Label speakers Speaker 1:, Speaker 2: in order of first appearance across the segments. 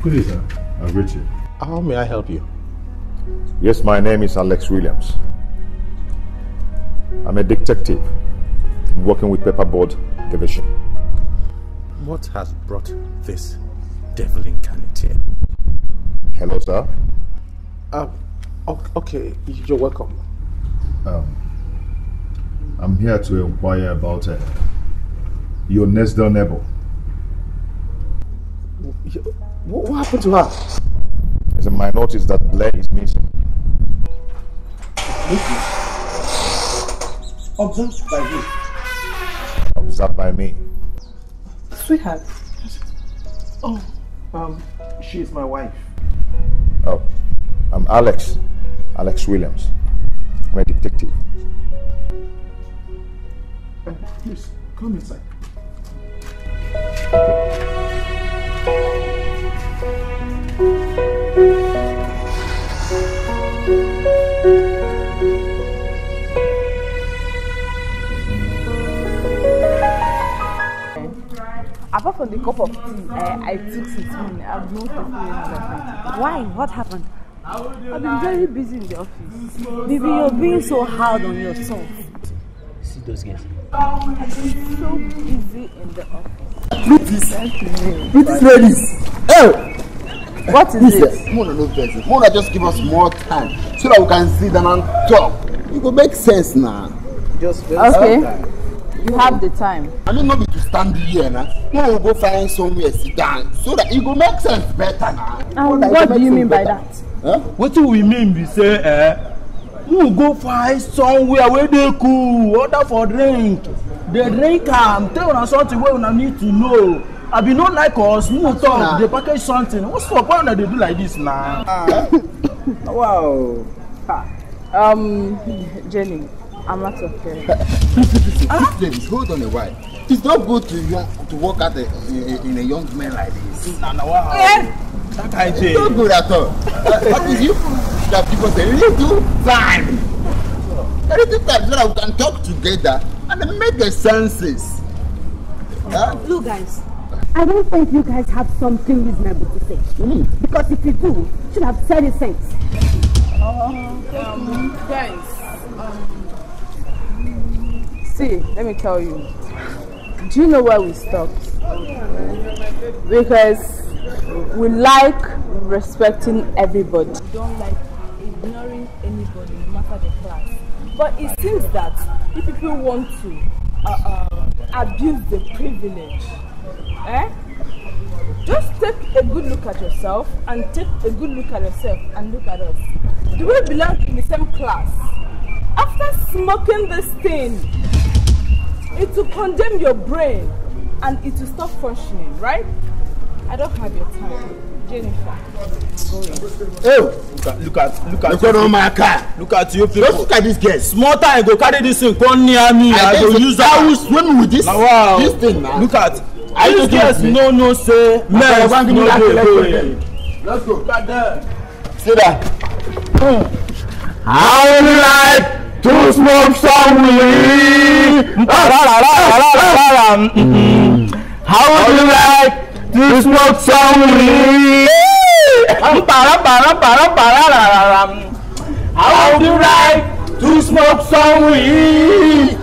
Speaker 1: Good day, sir. I'm Richard.
Speaker 2: How may I help you?
Speaker 3: Yes, my name is Alex Williams. I'm a detective working with Paperboard Division.
Speaker 2: What has brought this devil incarnate here?
Speaker 3: Hello, sir.
Speaker 2: Okay, you're welcome.
Speaker 1: I'm here to inquire about your next door neighbor.
Speaker 2: What happened to her?
Speaker 3: It's in my notice that Blair is missing.
Speaker 2: Observed by you.
Speaker 3: Observed by me.
Speaker 2: Sweetheart. Oh, she is my wife.
Speaker 3: Oh, I'm Alex Williams. I'm a detective.
Speaker 2: Please, come inside.
Speaker 4: Apart from the cup of tea I took since morning, I've not taken any. Why? What happened? I've been very busy in the office. Maybe you're being so hard on yourself.
Speaker 5: See those guys.
Speaker 4: I've been so busy in the office.
Speaker 6: Look this ladies. Oh!
Speaker 4: What is it?
Speaker 6: Mona no person. Mona just give us more time so that we can sit down and talk. It will make sense now.
Speaker 5: Just
Speaker 4: okay. You have the time.
Speaker 6: I mean, not be to stand here now. We will go find somewhere sit down so that it will make sense better now.
Speaker 4: And what do you mean by that?
Speaker 5: Huh? What do we mean? We say, we will go find somewhere where they cool, order for drink. They drink and tell us something where we need to know. I be not like us, we will talk, they package something. What's up? Why don't they do like this now?
Speaker 6: Wow.
Speaker 4: Jenny, I'm not okay.
Speaker 6: Please, hold on a while. It's not good to work at in a young man like this.
Speaker 5: Wow. That kind of
Speaker 6: it's not good at all. What is you that give us a little time? A little time so that we can talk together and make the senses.
Speaker 7: Look, guys, I don't think you guys have something reasonable to say. Because if you do, you should have said it since.
Speaker 4: Guys, see, let me tell you. Do you know where we stopped? Because we like respecting everybody. We don't like ignoring anybody, no matter the class. But it seems that if people want to abuse the privilege, just take a good look at yourself and take a good look at yourself and look at us. Do we belong in the same class? After smoking this thing, it will condemn your brain and it will stop functioning, right? I don't have your time. Jennifer, go in.
Speaker 6: Oh, look at my car.
Speaker 5: Look at you people.
Speaker 6: Just look at this guy.
Speaker 5: Small time go carry this thing come near me. I go use that.
Speaker 6: I will swim with this.
Speaker 5: Wow.
Speaker 6: This thing now.
Speaker 5: Look at. These guys no say men no dey.
Speaker 6: Let's go.
Speaker 5: Look at them.
Speaker 6: Sit down.
Speaker 5: How would you like to smoke some weed? How would you like to smoke some weed? How would you like to smoke some weed?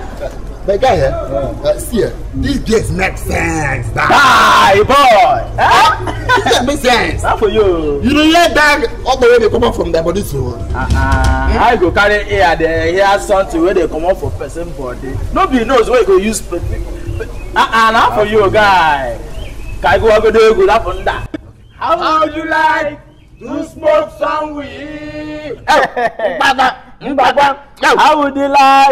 Speaker 6: The guy here, see, these guys make sense.
Speaker 5: Hi, boy.
Speaker 6: That makes sense.
Speaker 5: Not for you.
Speaker 6: You don't hear that all the way they come out from their body soon.
Speaker 5: I go carry air there, hear something where they come out for person body. Nobody knows where you go use. Not for you, guy. Can go there, go up on that. How would you like to smoke some weed? How would you like to smoke some weed?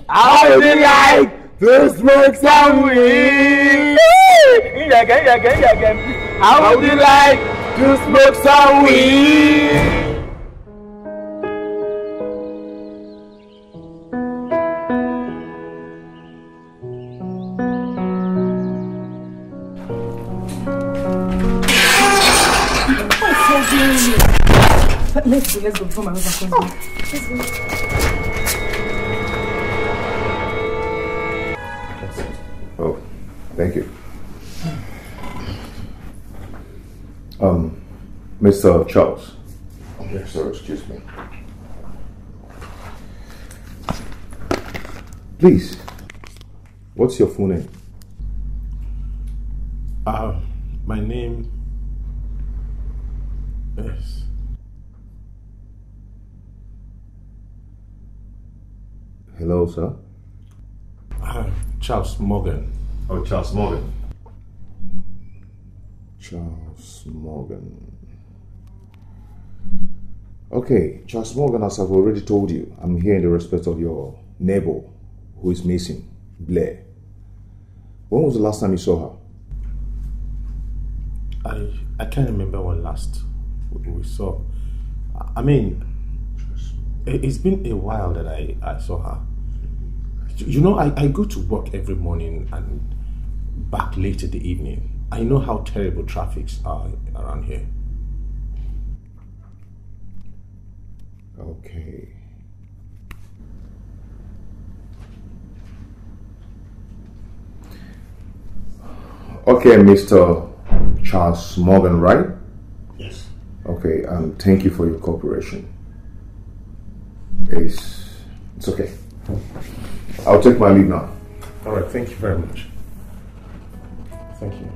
Speaker 5: How would you like to smoke some weed? How would you like to smoke some weed?
Speaker 7: Let's go before my husband comes back.
Speaker 3: Oh, thank you. Mr. Charles. Yes, sir, excuse me. Please, what's your full name?
Speaker 2: My name is...
Speaker 3: Hello, sir.
Speaker 2: Charles Morgan.
Speaker 3: Oh, Charles Morgan. Charles Morgan. Okay, Charles Morgan, as I've already told you, I'm here in the respect of your neighbor who is missing, Blair. When was the last time you saw her?
Speaker 2: I can't remember when last we saw. I mean, it's been a while that I saw her. You know, I go to work every morning and back late in the evening. I know how terrible traffics are around here.
Speaker 3: Okay. Okay, Mr. Charles Morgan, right?
Speaker 2: Yes.
Speaker 3: Okay, thank you for your cooperation. It's okay. I'll take my leave now.
Speaker 2: All right, thank you very much. Thank you.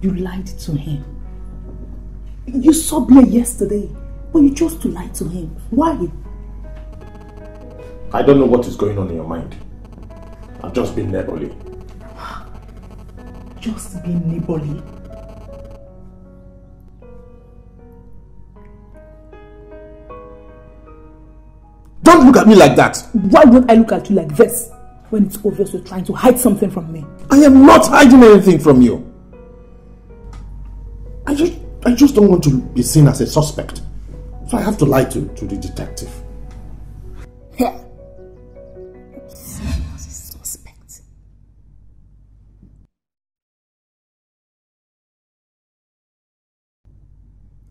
Speaker 8: You lied to him. You saw Blair yesterday, but you chose to lie to him. Why?
Speaker 2: I don't know what is going on in your mind. I've just been neighborly.
Speaker 8: Just being neighborly?
Speaker 2: Don't look at me like that!
Speaker 8: Why don't I look at you like this when it's obvious you're trying to hide something from me?
Speaker 2: I am not hiding anything from you. I just don't want to be seen as a suspect. So I have to lie to the detective.
Speaker 8: Seen as a suspect.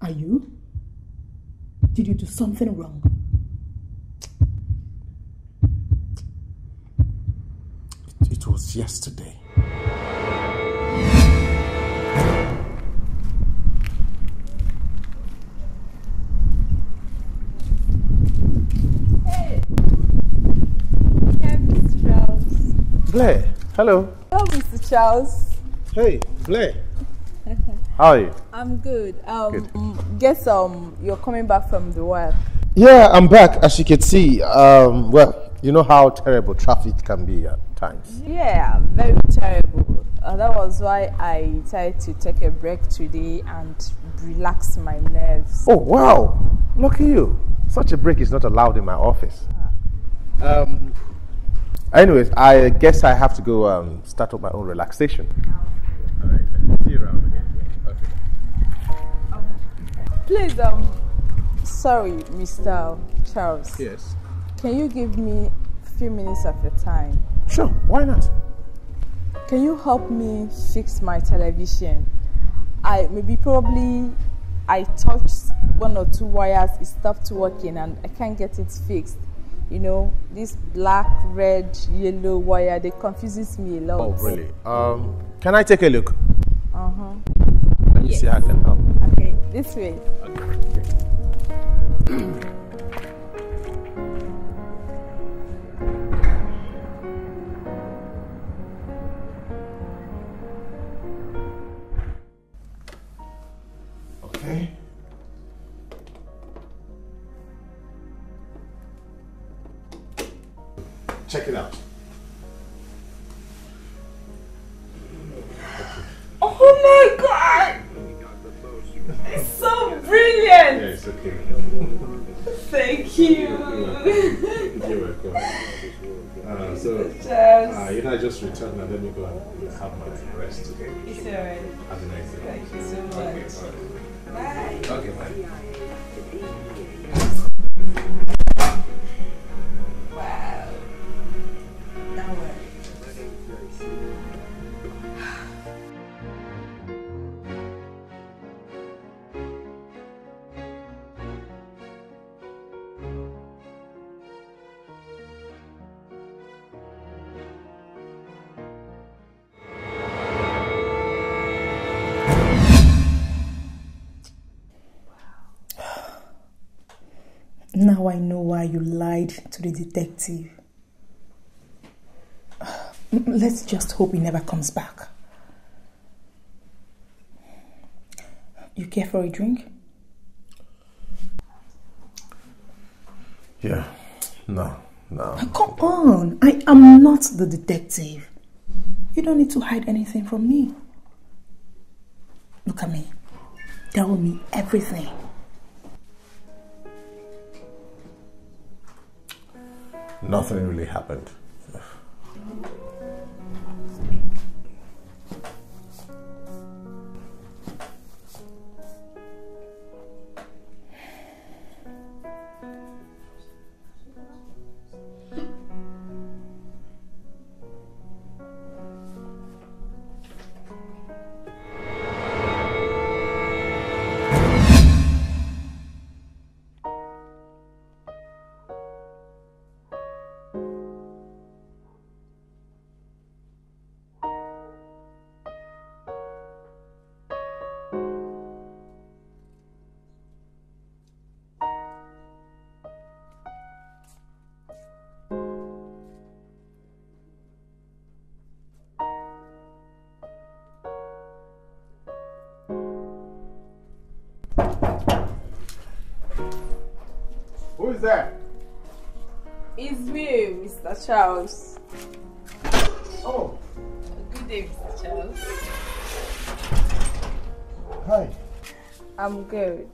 Speaker 8: Are you? Did you do something wrong?
Speaker 2: It was yesterday. Blair, hello.
Speaker 4: Hello, Mr. Charles.
Speaker 2: Hey, Blair. How are you?
Speaker 4: I'm good.
Speaker 2: Good.
Speaker 4: Guess you're coming back from the work.
Speaker 2: Yeah, I'm back. As you can see, well, you know how terrible traffic can be at times.
Speaker 4: Yeah, very terrible. That was why I decided to take a break today and relax my nerves.
Speaker 2: Oh, wow. Lucky you. Such a break is not allowed in my office. Anyways, I guess I have to go start up my own relaxation. All right. See you around again. Okay.
Speaker 4: Please, sorry, Mr. Charles.
Speaker 2: Yes.
Speaker 4: Can you give me a few minutes of your time?
Speaker 2: Sure, why not?
Speaker 4: Can you help me fix my television? I touched one or two wires, it stopped working and I can't get it fixed. You know, this black, red, yellow wire, they confuses me a lot.
Speaker 2: Oh, really? Can I take a look?
Speaker 4: Uh-huh.
Speaker 2: Let me see how I can help.
Speaker 4: Okay, this way.
Speaker 2: Okay. Check it out.
Speaker 4: Oh my God! It's so brilliant!
Speaker 2: Yeah, it's okay.
Speaker 4: Thank you.
Speaker 2: You're welcome. I just returned and let me go and have my rest. Okay.
Speaker 4: It's alright.
Speaker 2: Have a nice day.
Speaker 4: Thank you so much.
Speaker 2: Okay,
Speaker 4: Bye.
Speaker 2: okay, bye.
Speaker 4: Wow. That worked.
Speaker 8: Now I know why you lied to the detective. Let's just hope he never comes back. You care for a drink?
Speaker 2: Yeah. No.
Speaker 8: Come on. I am not the detective. You don't need to hide anything from me. Look at me. Tell me everything.
Speaker 2: Nothing really happened. Who is that?
Speaker 4: It's me, Mr. Charles.
Speaker 2: Oh.
Speaker 4: Good day, Mr. Charles.
Speaker 2: Hi.
Speaker 4: I'm good.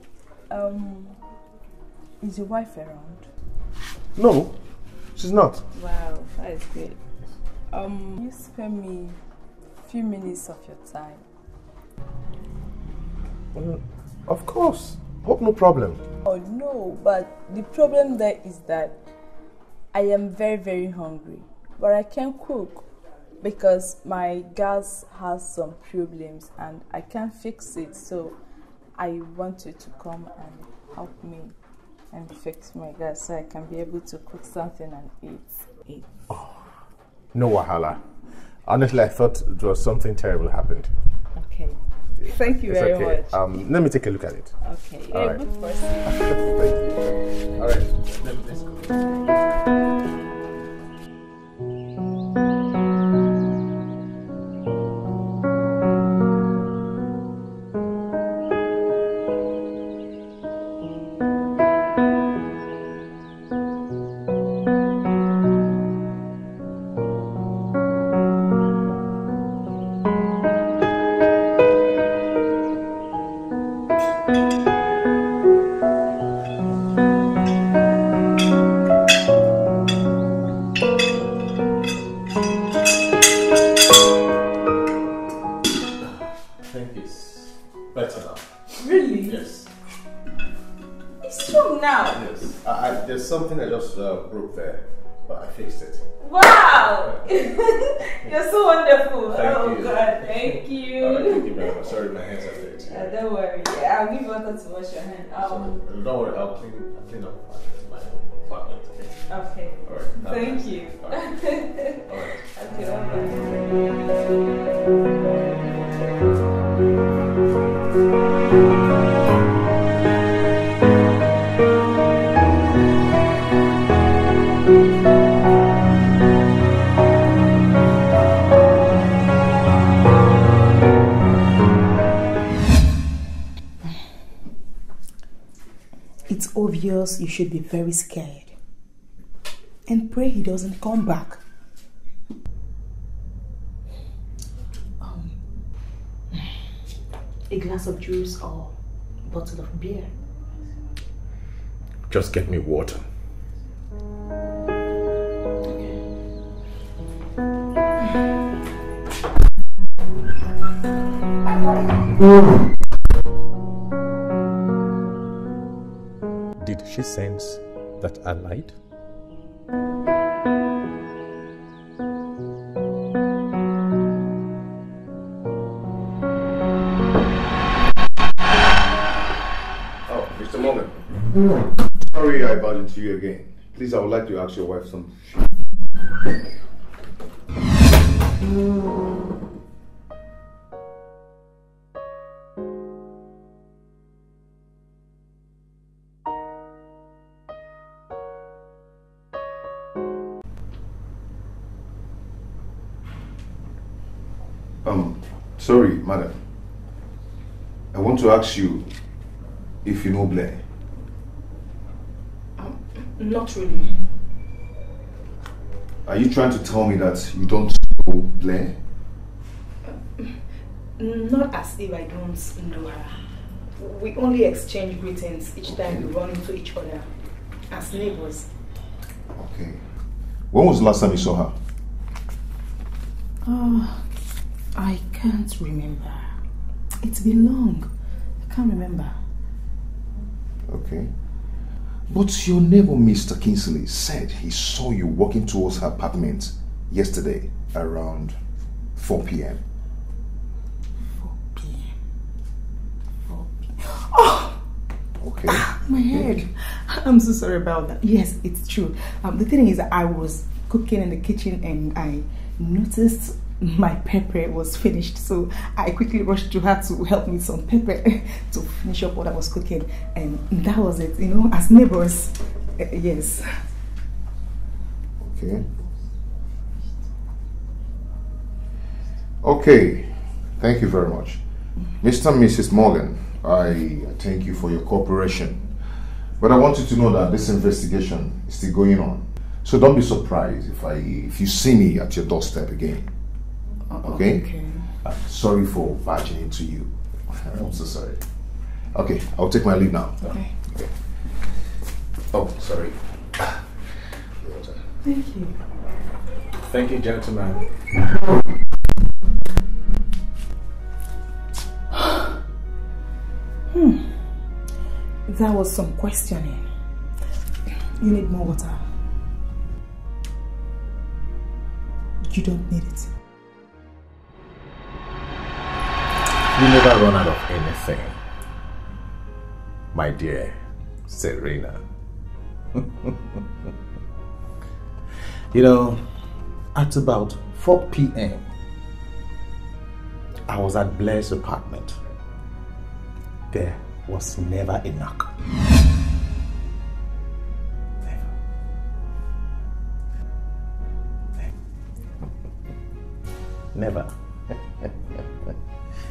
Speaker 4: Is your wife around?
Speaker 2: No, she's not.
Speaker 4: Wow, that is good. You spare me a few minutes of your time.
Speaker 2: Of course. Hope no problem.
Speaker 4: Oh no, but the problem there is that I am very, very hungry, but I can't cook because my gas has some problems and I can't fix it. So I want you to come and help me and fix my gas so I can be able to cook something and eat.
Speaker 2: Oh, no wahala. Honestly, I thought it was something terrible happened.
Speaker 4: Okay. Thank you very much.
Speaker 2: Let me take a look at it.
Speaker 4: Okay, you're a good person.
Speaker 2: Thank you. All right, let's go. There's something that just broke there, but I fixed it.
Speaker 4: Wow! You're so wonderful.
Speaker 2: Thank you.
Speaker 4: God, thank you.
Speaker 2: All right, thank you very much. Sorry, my hands are dirty.
Speaker 4: Don't worry. Yeah, I'll give you water to wash your hands.
Speaker 2: Don't worry, I'll clean up my apartment.
Speaker 4: Okay.
Speaker 2: All right.
Speaker 4: Thank you.
Speaker 2: All right. All right.
Speaker 8: It's obvious you should be very scared and pray he doesn't come back. A glass of juice or a bottle of beer?
Speaker 2: Just get me water. Did she sense that I lied?
Speaker 3: Oh, Mr. Morgan. Sorry I barged into you again. Please, I would like to ask your wife some. Sorry, madam. I want to ask you if you know Blair.
Speaker 8: Not really.
Speaker 3: Are you trying to tell me that you don't know Blair?
Speaker 8: Not as if I don't know her. We only exchange greetings each time we run into each other as neighbors.
Speaker 3: Okay. When was the last time you saw her?
Speaker 8: I can't remember. It's been long. I can't remember.
Speaker 3: Okay. But your neighbor, Mr. Kingsley, said he saw you walking towards her apartment yesterday around 4 p.m.
Speaker 8: 4 p.m. 4 p.m. Oh!
Speaker 3: Okay.
Speaker 8: My head. I'm so sorry about that. Yes, it's true. The thing is, I was cooking in the kitchen and I noticed my pepper was finished, so I quickly rushed to her to help me with some pepper to finish up what I was cooking, and that was it, you know, as neighbors. Yes.
Speaker 3: Okay. Okay. Thank you very much. Mr. and Mrs. Morgan, I thank you for your cooperation. But I want you to know that this investigation is still going on. So don't be surprised if you see me at your doorstep again. Okay?
Speaker 8: Okay.
Speaker 3: Sorry for barging into you. I'm so sorry. Okay, I'll take my leave now.
Speaker 8: Okay.
Speaker 3: Oh, sorry.
Speaker 8: Thank you.
Speaker 2: Thank you, gentlemen.
Speaker 8: That was some questioning. You need more water. You don't need it.
Speaker 2: You never run out of anything, my dear Serena. You know, at about 4 p.m., I was at Blair's apartment. There was never a knock. Never.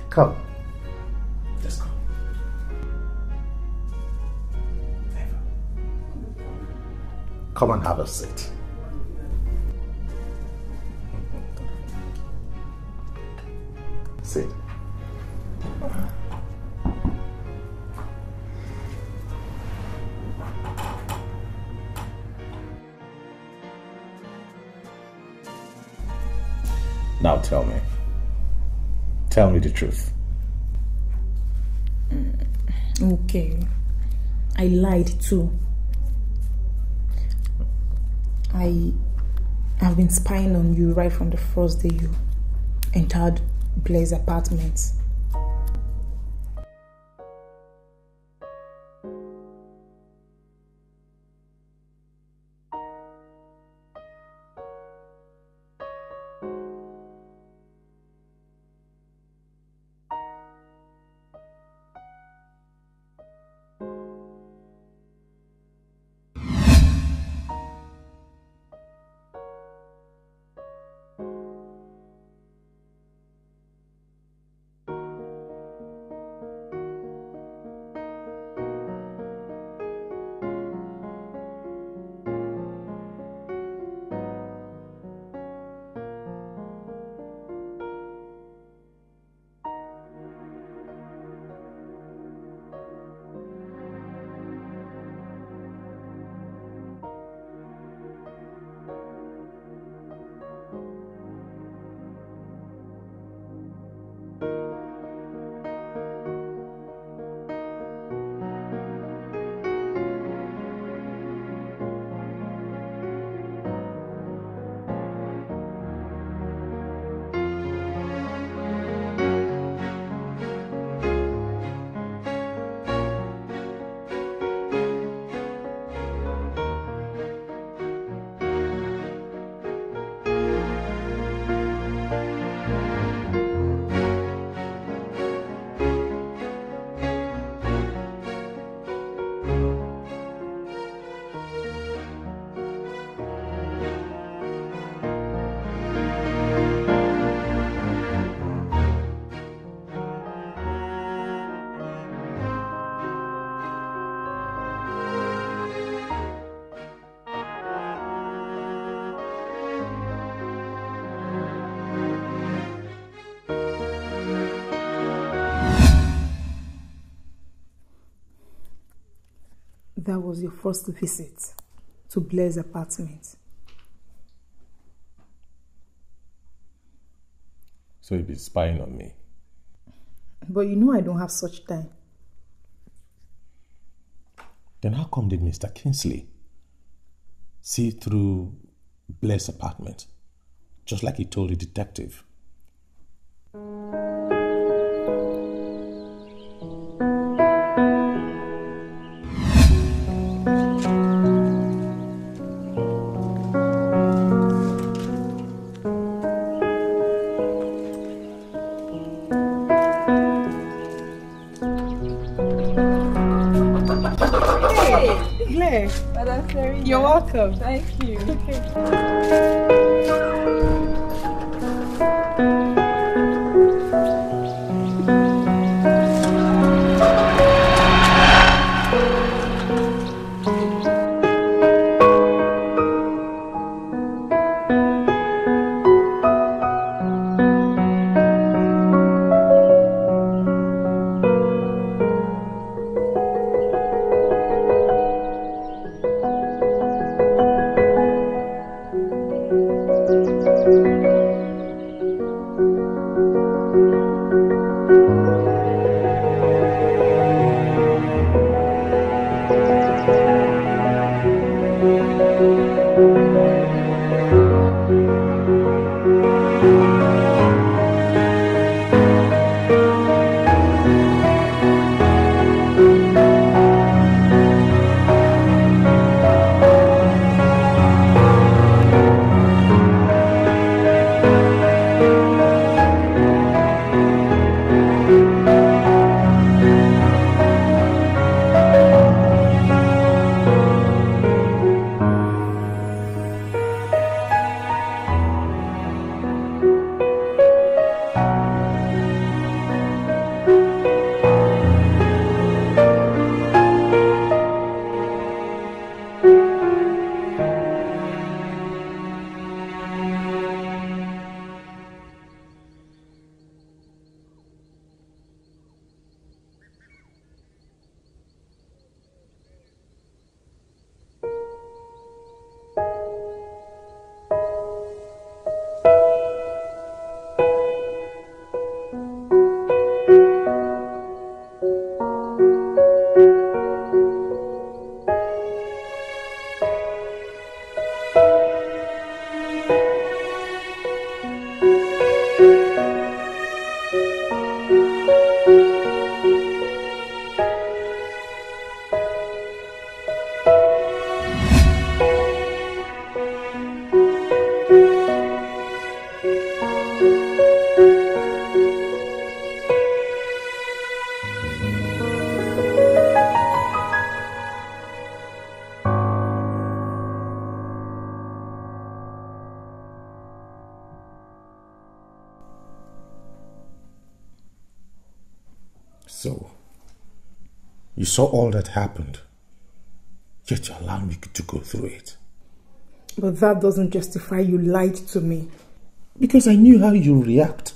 Speaker 2: Come. Let's go. Never. Come and have a seat. Sit. Now tell me. Tell me the truth.
Speaker 8: Okay. I lied too. I have been spying on you right from the first day you entered Blair's apartment. that was your first visit to Blair's apartment.
Speaker 2: So you've been spying on me.
Speaker 8: But you know I don't have such time.
Speaker 2: Then how come did Mr. Kingsley see through Blair's apartment, just like he told the detective?
Speaker 8: You're welcome.
Speaker 4: Thank you.
Speaker 2: So, you saw all that happened, yet you allowed me to go through it.
Speaker 8: But that doesn't justify you lied to me.
Speaker 2: Because I knew how you react.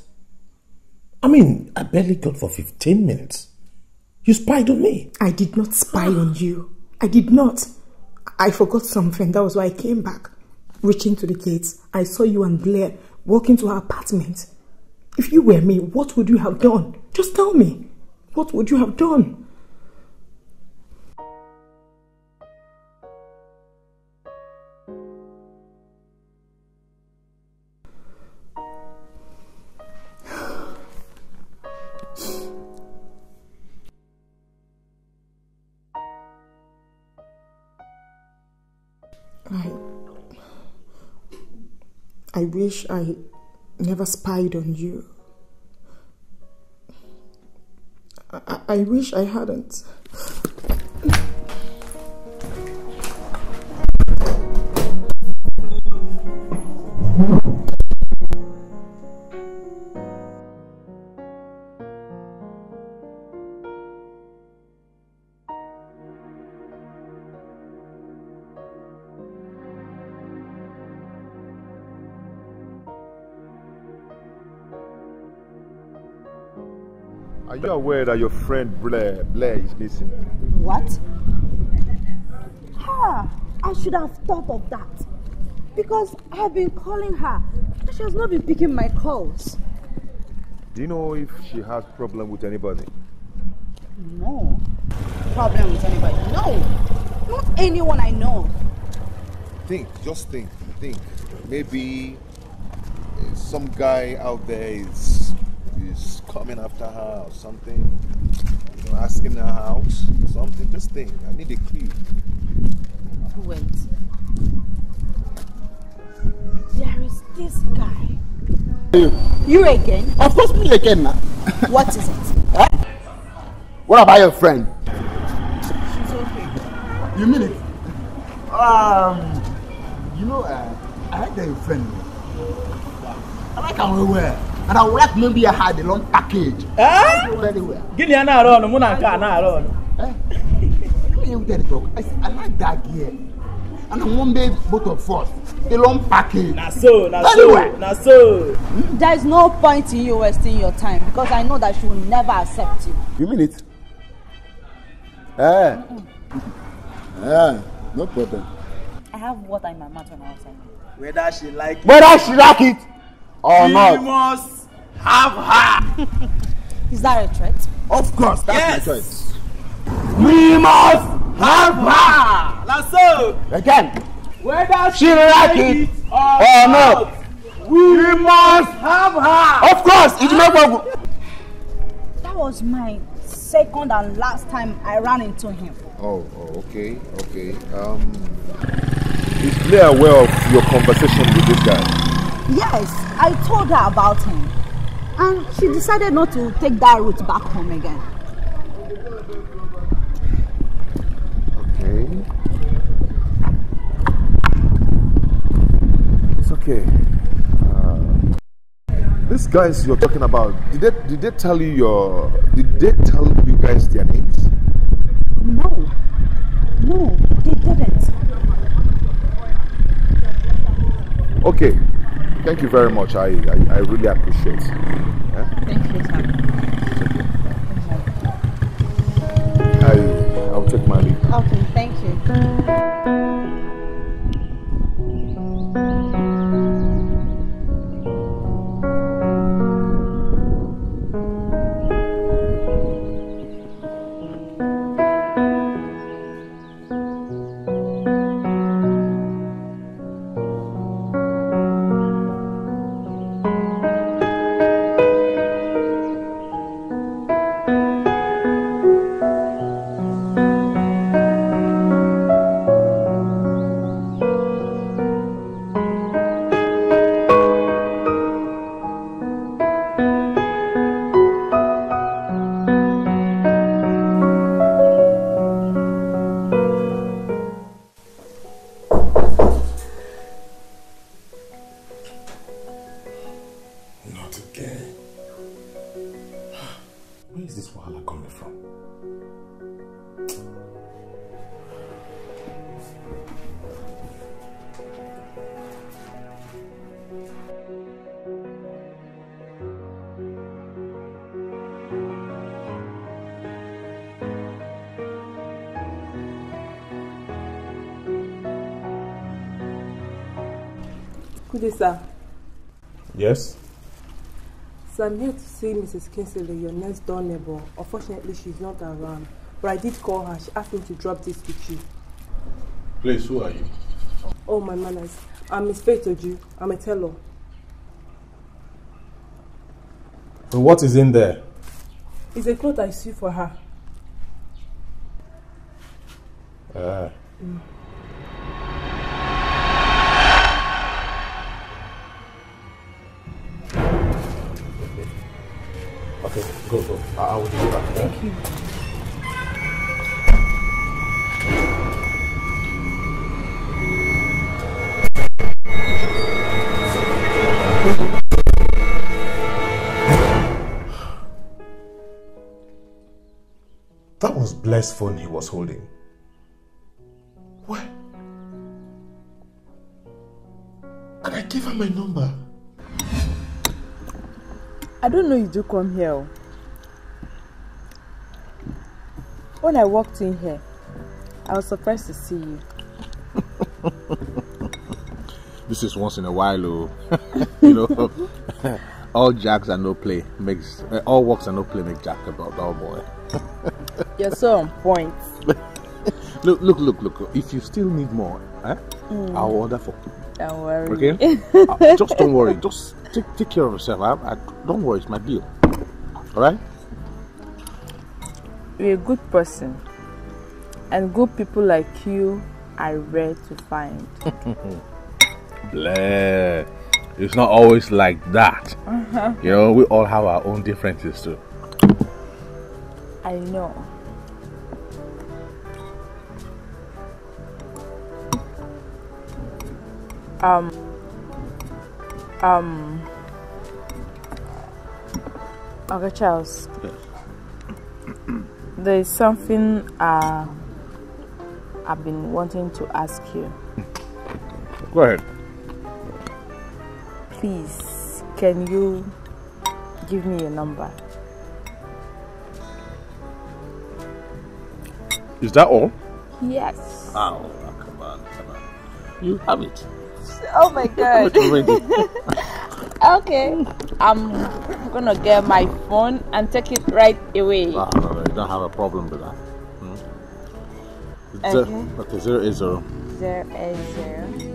Speaker 2: I mean, I barely got for 15 minutes. You spied on me.
Speaker 8: I did not spy on you. I did not. I forgot something. That was why I came back. Reaching to the gates, I saw you and Blair walk into her apartment. If you were me, what would you have done? Just tell me. What would you have done? I wish I never spied on you. I wish I hadn't.
Speaker 1: Are you aware that your friend Blair is missing?
Speaker 7: What? I should have thought of that. Because I've been calling her and she has not been picking my calls.
Speaker 3: Do you know if she has problem with anybody?
Speaker 7: No. Problem with anybody? No. Not anyone I know.
Speaker 3: Just think. Maybe some guy out there is coming after her or something, you know, asking her out, something. Just think. I need a clue.
Speaker 7: Wait. There is this guy. You again?
Speaker 6: Of course, me again now.
Speaker 7: What is it?
Speaker 6: Huh? What about your friend?
Speaker 7: She's okay.
Speaker 6: You mean it? You know, I like that your friend. I like how we wear. And I would like maybe I had a long package. Very well.
Speaker 5: Give me an hour on,
Speaker 6: I like that gear. And I want both of us. A long package.
Speaker 5: Now so.
Speaker 7: There is no point in you wasting your time because I know that she will never accept you.
Speaker 6: You mean it? No problem.
Speaker 7: I have water in my mouth when I was saying.
Speaker 5: Whether she like
Speaker 6: it or not.
Speaker 5: We must have her.
Speaker 7: Is that a threat?
Speaker 6: Of course, that's my choice.
Speaker 5: We must have her. Now so.
Speaker 6: Again.
Speaker 5: Whether
Speaker 6: She like it or not.
Speaker 5: we must have her.
Speaker 6: Of course, it's no problem.
Speaker 7: That was my second and last time I ran into him.
Speaker 3: Oh, okay. Is Blair aware of your conversation with this guy?
Speaker 7: Yes, I told her about him. And she decided not to take that route back home again.
Speaker 3: Okay. It's okay. These guys you're talking about, did they tell you guys their names?
Speaker 7: No, they didn't.
Speaker 3: Okay. Thank you very much. I really appreciate it. Yeah?
Speaker 7: Thank you, sir.
Speaker 3: I'll take my leave.
Speaker 7: Okay, thank you.
Speaker 4: Good day, sir.
Speaker 2: Yes?
Speaker 4: So I'm here to see Mrs. Kinsley, your next door neighbor. Unfortunately, she's not around. But I did call her. She asked me to drop this with you.
Speaker 2: Please, who are you?
Speaker 4: Oh, my manners. I'm Miss Faith Oju. I'm a teller.
Speaker 2: So what is in there?
Speaker 4: It's a cloth I sew for her.
Speaker 2: Okay, go. I will do that.
Speaker 4: Thank you.
Speaker 2: That was Blair's phone he was holding. What? And I gave her my number.
Speaker 9: I don't know you do come here. When I walked in here, I was surprised to see you.
Speaker 10: This is once in a while, oh. You know, all jacks and no play makes all works and no play make Jack a dull boy.
Speaker 9: You're so on point.
Speaker 10: Look. If you still need more, I'll order for you.
Speaker 9: Don't worry.
Speaker 10: Okay? Just don't worry. Just take care of yourself. Don't worry, it's my bill. Alright?
Speaker 9: You're a good person. And good people like you are rare to find.
Speaker 10: Bleh. It's not always like that. You know, we all have our own differences too.
Speaker 9: I know. Okay, Charles.
Speaker 10: Yes.
Speaker 9: There is something I've been wanting to ask you.
Speaker 10: Go ahead.
Speaker 9: Please, can you give me your number?
Speaker 10: Is that all?
Speaker 9: Yes.
Speaker 10: Oh, come on. You have it.
Speaker 9: Oh my God. Okay, I'm gonna get my phone and take it right away.
Speaker 10: No, you don't have a problem with that. Okay, 080.
Speaker 9: 080.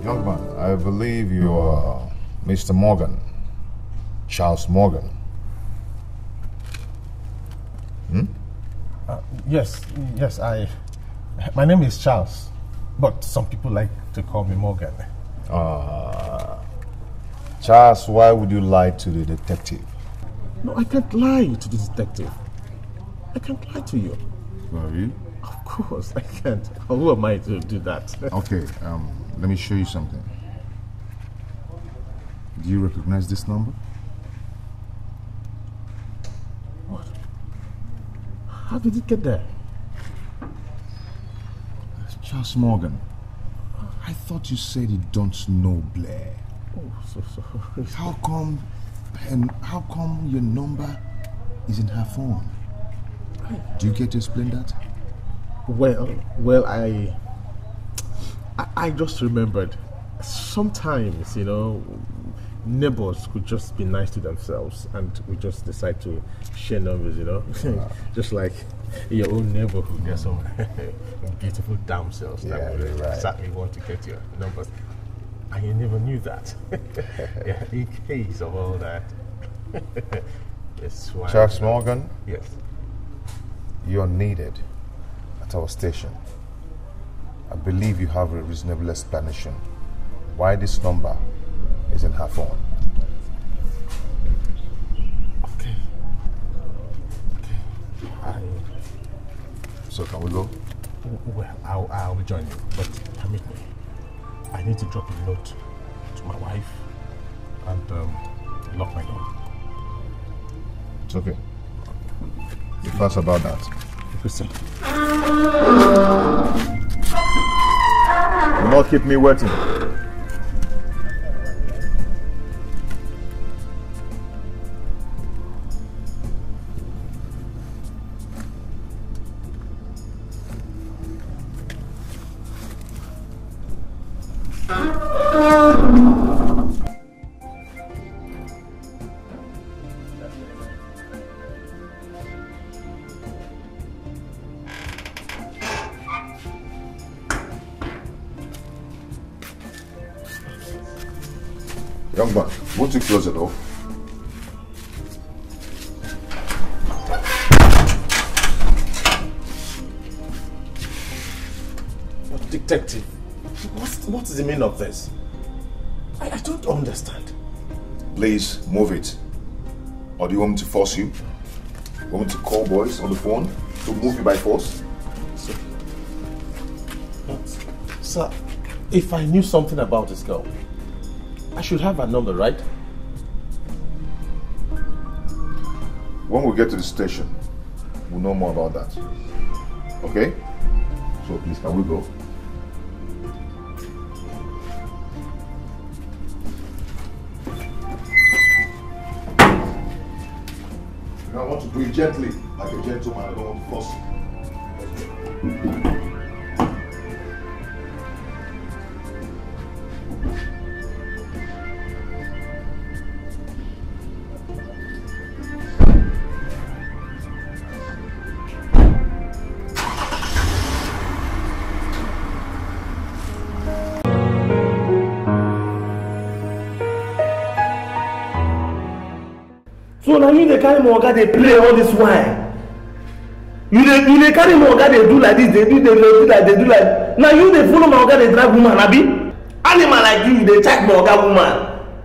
Speaker 3: Young man, I believe you are Mr. Morgan, Charles Morgan.
Speaker 2: Yes, my name is Charles, but some people like to call me Morgan.
Speaker 3: Charles, why would you lie to the detective?
Speaker 2: No, I can't lie to the detective. I can't lie to you.
Speaker 3: Really?
Speaker 2: Of course, I can't. Who am I to do that?
Speaker 3: Okay, let me show you something. Do you recognize this number?
Speaker 2: What? How did it get there?
Speaker 3: Charles Morgan. I thought you said you don't know Blair.
Speaker 2: Oh, so sorry.
Speaker 3: How come your number is in her phone? Do you get to explain that?
Speaker 2: Well, I just remembered. Sometimes, you know, neighbors could just be nice to themselves, and we just decide to share numbers, you know. Just like in your own neighborhood, there's some beautiful damsels that would exactly want to get your numbers, and you never knew that. Yeah, in case of all that. Yes,
Speaker 3: Charles Morgan?
Speaker 2: Yes.
Speaker 3: You're needed at our station. I believe you have a reasonable explanation why this number is in her phone.
Speaker 2: Okay.
Speaker 3: So can we go?
Speaker 2: Well, I'll join you, but permit me. I need to drop a note to my wife and lock my door.
Speaker 3: It's okay. Be fast about that.
Speaker 2: Listen.
Speaker 3: Do not keep me waiting. Young man, won't you close the door?
Speaker 2: Detective, what is the meaning of this? I don't understand.
Speaker 3: Please, move it. Or do you want me to force you? Want me to call boys on the phone to move you by force?
Speaker 2: Sir, if I knew something about this girl, I should have her number, right?
Speaker 3: When we get to the station, we'll know more about that. Okay? So please, can we go? I want to do it gently, like a gentleman. I don't want to force you.
Speaker 5: So now you dey carry my oga dey play all this while. You dey carry my oga dey do like this, they do like. Now you dey follow my oga dey drive woman, abi? Animal like you dey check my oga woman.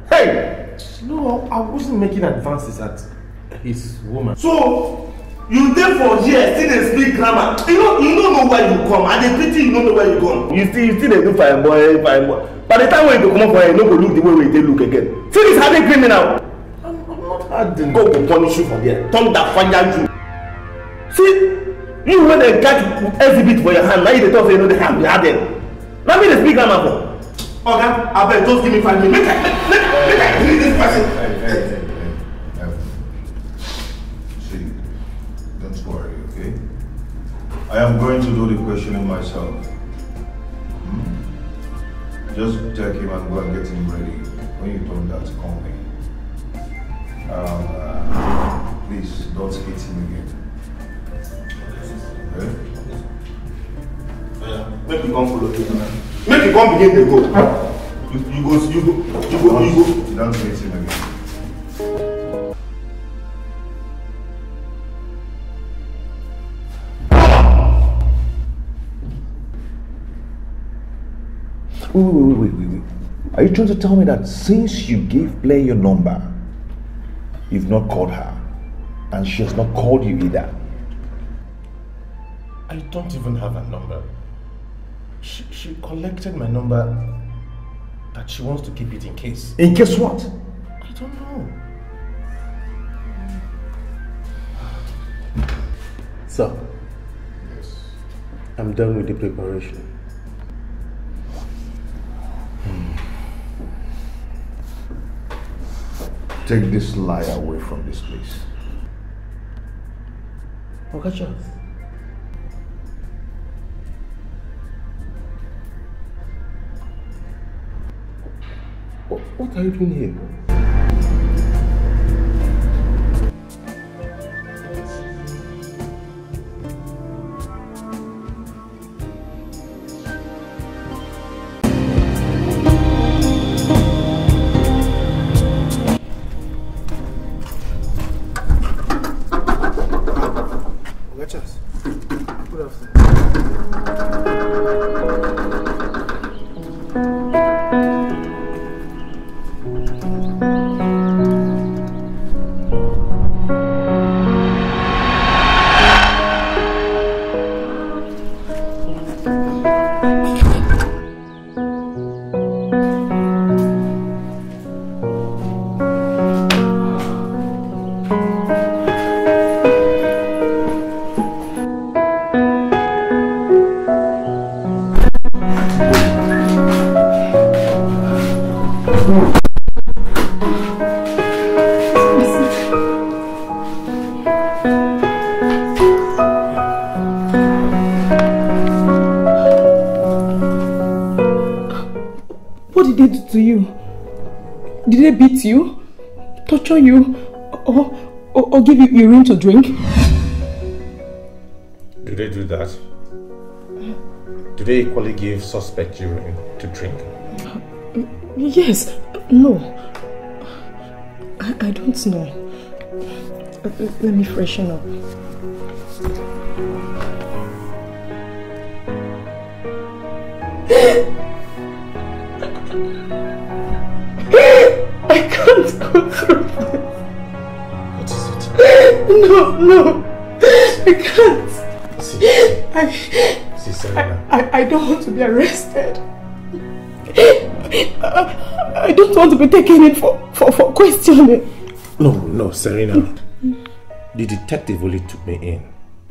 Speaker 5: Hey!
Speaker 2: No, I wasn't making advances at his woman.
Speaker 5: So you dey for here still dey speak grammar. You don't know where you come. I dey pity you don't know where you come. You still dey do fine boy. By the time when you go come up for here, you no go look the way they look again. See this hardened criminal. Go punish you for there. Turn that fire you. See, you when they catch exhibit for your hand, now you dey talk say you know the hand be hardened. Now me dey speak grammar for. Okay, abeg just give me 5 minutes. Make I greet this person.
Speaker 3: See, don't worry, okay? I am going to do the questioning myself. Just take him and go and get him ready. When you turn that, call me. Please don't hit him again. Okay?
Speaker 5: Yeah. Make you come follow me. Make you come begin to go. You go.
Speaker 3: Don't hit him again.
Speaker 11: Wait. Are you trying to tell me that since you gave Blair your number, you've not called her, and she has not called you either?
Speaker 2: I don't even have her number. She collected my number, but she wants to keep it in case.
Speaker 11: In case what?
Speaker 2: I don't know. So,
Speaker 3: yes.
Speaker 2: I'm done with the preparation.
Speaker 3: Take this liar away from this place.
Speaker 2: Okay, Charles. What are you doing here?
Speaker 8: What did they do to you? Did they beat you? Torture you? Or give you urine to drink?
Speaker 2: Do they do that? Do they equally give suspect urine to drink?
Speaker 8: Yes. No. I don't know. Let me freshen up. I can't go through this.
Speaker 2: What is it?
Speaker 8: No. I can't.
Speaker 2: See, Serena.
Speaker 8: I don't want to be arrested. I don't want to be taken in for questioning.
Speaker 2: No, Serena. The detective only took me in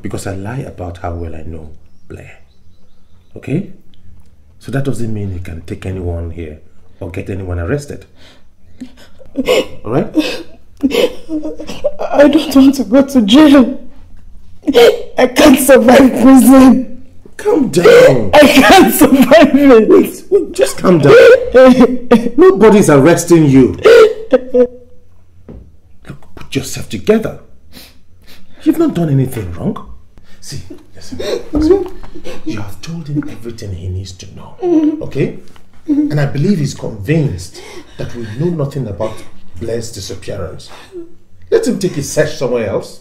Speaker 2: because I lie about how well I know Blair. Okay? So that doesn't mean he can take anyone here or get anyone arrested. Alright?
Speaker 8: I don't want to go to jail. I can't survive prison.
Speaker 2: Calm down.
Speaker 8: I can't survive it.
Speaker 2: Wait, just calm down. Nobody's arresting you. Look, put yourself together. You've not done anything wrong. See, listen. You have told him everything he needs to know. Okay? And I believe he's convinced that we know nothing about Blair's disappearance. Let him take his search somewhere else.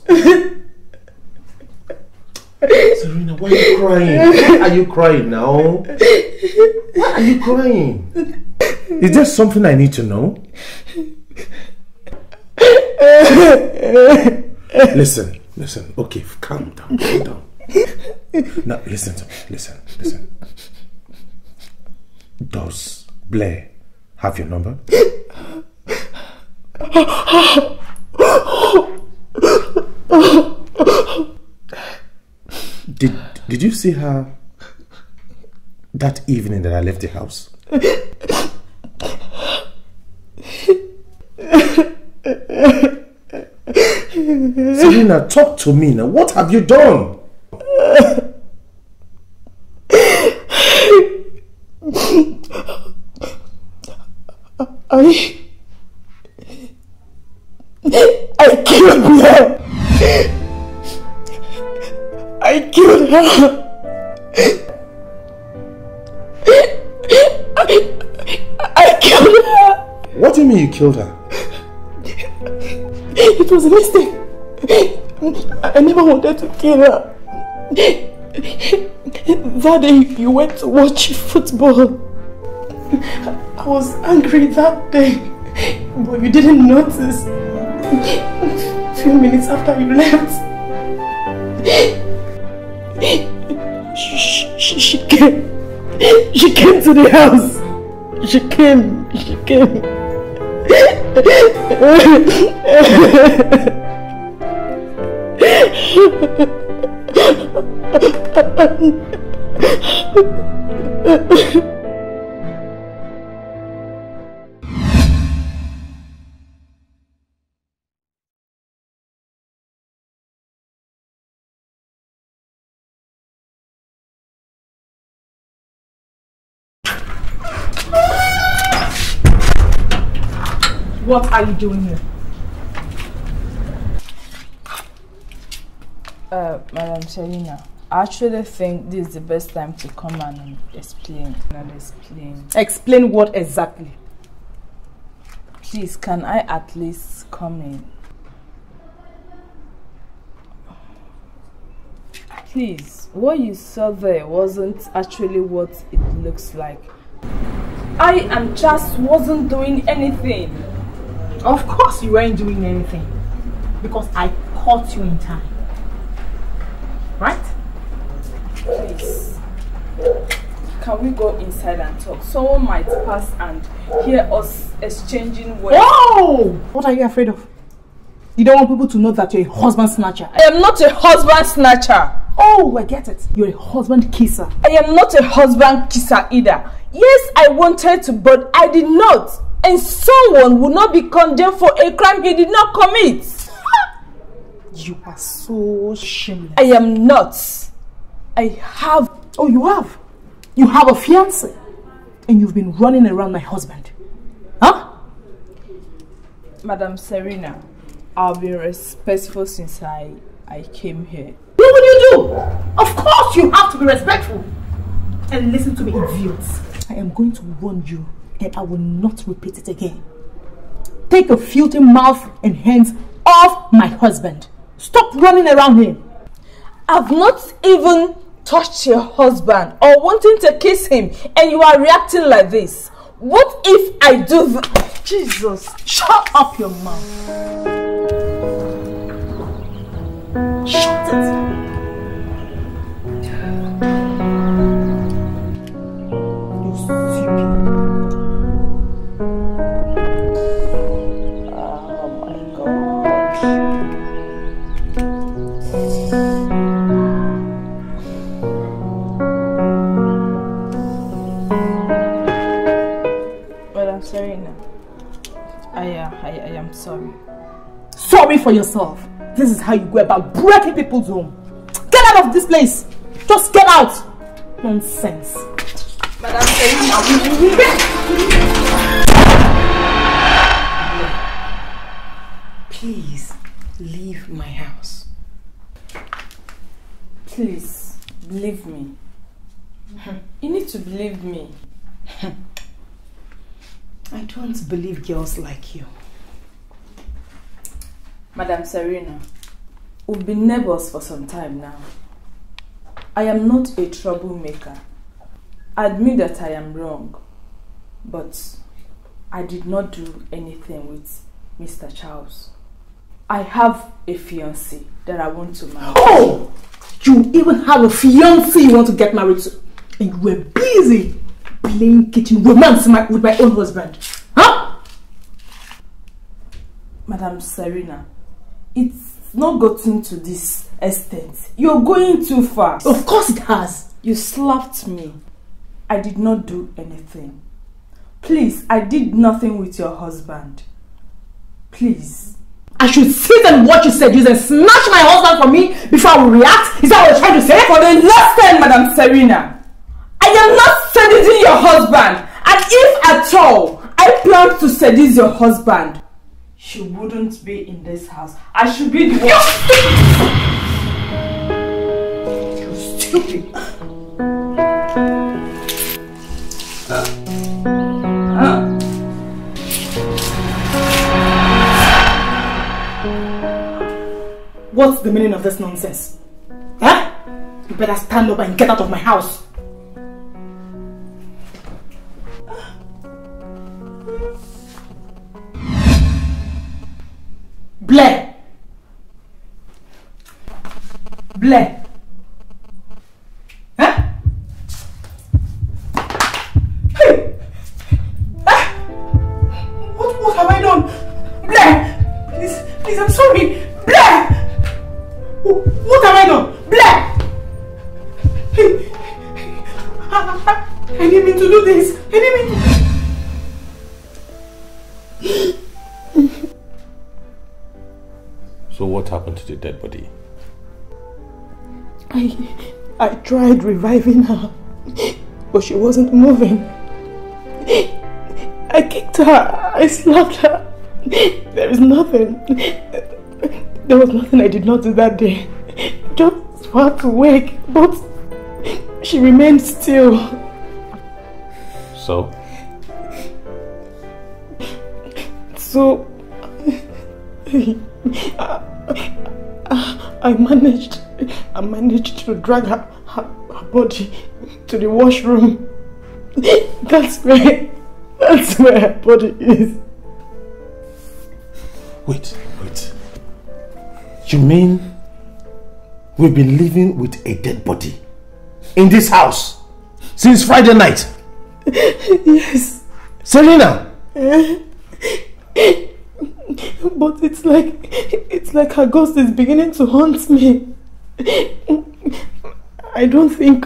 Speaker 2: Serena, why are you crying? Why are you crying now? Why are you crying? Is there something I need to know? Listen. Okay, calm down. Now, listen to me. Listen. Does Blair have your number? Did you see her that evening that I left the house? Serena, talk to me now. What have you done?
Speaker 8: I killed her. I killed her. I killed her.
Speaker 2: What do you mean you killed her?
Speaker 8: It was a mistake. I never wanted to kill her. That day you went to watch football. I was angry that day, but you didn't notice. A few minutes after you left, she came. She came to the house. She came. What are you doing here?
Speaker 9: Madam Selina, I actually think this is the best time to come and explain.
Speaker 8: Explain what exactly?
Speaker 9: Please, can I at least come in? Please, what you saw there wasn't actually what it looks like. I and Chas wasn't doing anything.
Speaker 8: Of course you weren't doing anything, because I caught you in time. Right?
Speaker 9: Please, can we go inside and talk? Someone might pass and hear us exchanging words.
Speaker 8: Oh! What are you afraid of? You don't want people to know that you're a husband snatcher.
Speaker 9: I am not a husband snatcher.
Speaker 8: Oh, I get it. You're a husband kisser.
Speaker 9: I am not a husband kisser either. Yes, I wanted to, but I did not. And someone will not be condemned for a crime he did not commit.
Speaker 8: You are so shameless.
Speaker 9: I am not. I have.
Speaker 8: Oh, you have? You have a fiancé? and you've been running around my husband. Huh?
Speaker 4: Madam Serena, I've been respectful since I came here.
Speaker 8: What will you do? Of course you have to be respectful. And listen to me, idiots. I am going to warn you, and I will not repeat it again. Take your filthy mouth and hands off my husband. Stop running around him.
Speaker 9: I've not even touched your husband or wanting to kiss him, and you are reacting like this. What if I do
Speaker 8: Jesus, shut up your mouth. Shut it. You stupid.
Speaker 9: Oh my gosh.
Speaker 4: Madam Serena, I am sorry.
Speaker 8: Sorry for yourself. This is how you go about breaking people's home. Get out of this place. Just get out. Nonsense.
Speaker 4: Madam Serena,
Speaker 8: please leave my house.
Speaker 4: Please, believe me. You need to believe me.
Speaker 8: I don't believe girls like you.
Speaker 4: Madam Serena, we've been neighbors for some time now. I am not a troublemaker. I admit that I am wrong, but I did not do anything with Mr. Charles. I have a fiancé that I want to marry.
Speaker 8: Oh! You even have a fiancé you want to get married to, and you were busy playing kitchen romance with my own husband. Huh?
Speaker 4: Madam Serena, it's not gotten to this extent. You're going too far.
Speaker 8: Of course it has.
Speaker 4: You slapped me. I did not do anything. Please, I did nothing with your husband. Please.
Speaker 8: I should sit and watch you seduce and snatch my husband from me before I will react? Is that what you're trying to say?
Speaker 4: For the last time, Madam Serena, I am not seducing your husband. And if at all I plan to seduce your husband, she wouldn't be in this house. I should be the one.
Speaker 8: You stupid. What's the meaning of this nonsense? Huh? You better stand up and get out of my house. Blair! Blair! Huh? Hey! Ah! What have I done? Blair! Please, I'm sorry! Blair! What have I done? Blair! Hey! I didn't mean to do this! I didn't mean to...
Speaker 2: So what happened to the dead body?
Speaker 8: I tried reviving her, but she wasn't moving. I kicked her, I slapped her. There is nothing. There was nothing I did not do that day. Just for her to wake, but she remained still.
Speaker 2: So?
Speaker 8: So... I managed to drag her body to the washroom. That's where her body is.
Speaker 2: Wait. You mean we've been living with a dead body in this house since Friday night?
Speaker 8: Yes.
Speaker 2: Serena!
Speaker 8: But it's like her ghost is beginning to haunt me. I don't think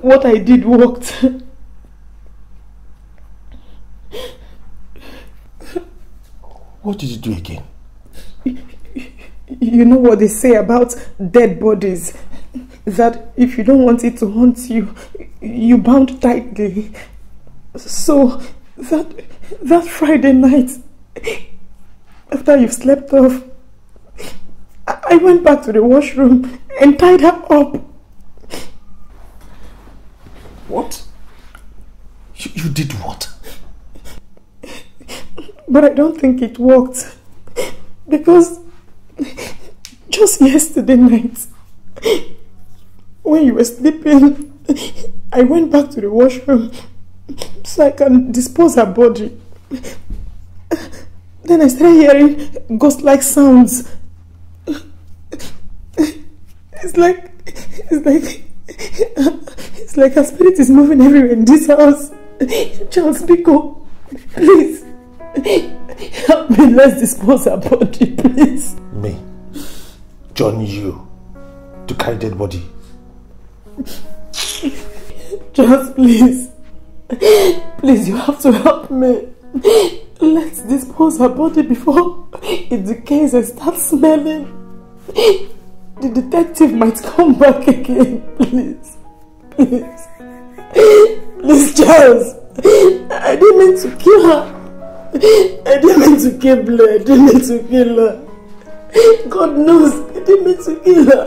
Speaker 8: what I did worked.
Speaker 2: What did you do again?
Speaker 8: You know what they say about dead bodies? That if you don't want it to haunt you, you bound tightly. So, that Friday night, after you've slept off, I went back to the washroom and tied her up.
Speaker 2: What? You did what?
Speaker 8: But I don't think it worked. Because just yesterday night, when you were sleeping, I went back to the washroom so I can dispose her body. Then I started hearing ghost-like sounds. It's like her spirit is moving everywhere in this house. Charles Biko, please, help me, let's dispose her body, please.
Speaker 2: Me? Join you to carry dead body?
Speaker 8: Charles, please. Please, you have to help me. Let's dispose her body before it decays and starts smelling. The detective might come back again. Please. Please. Please, Charles. I didn't mean to kill her. I didn't mean to kill Blair. I didn't mean to kill her. God knows I didn't mean to kill her.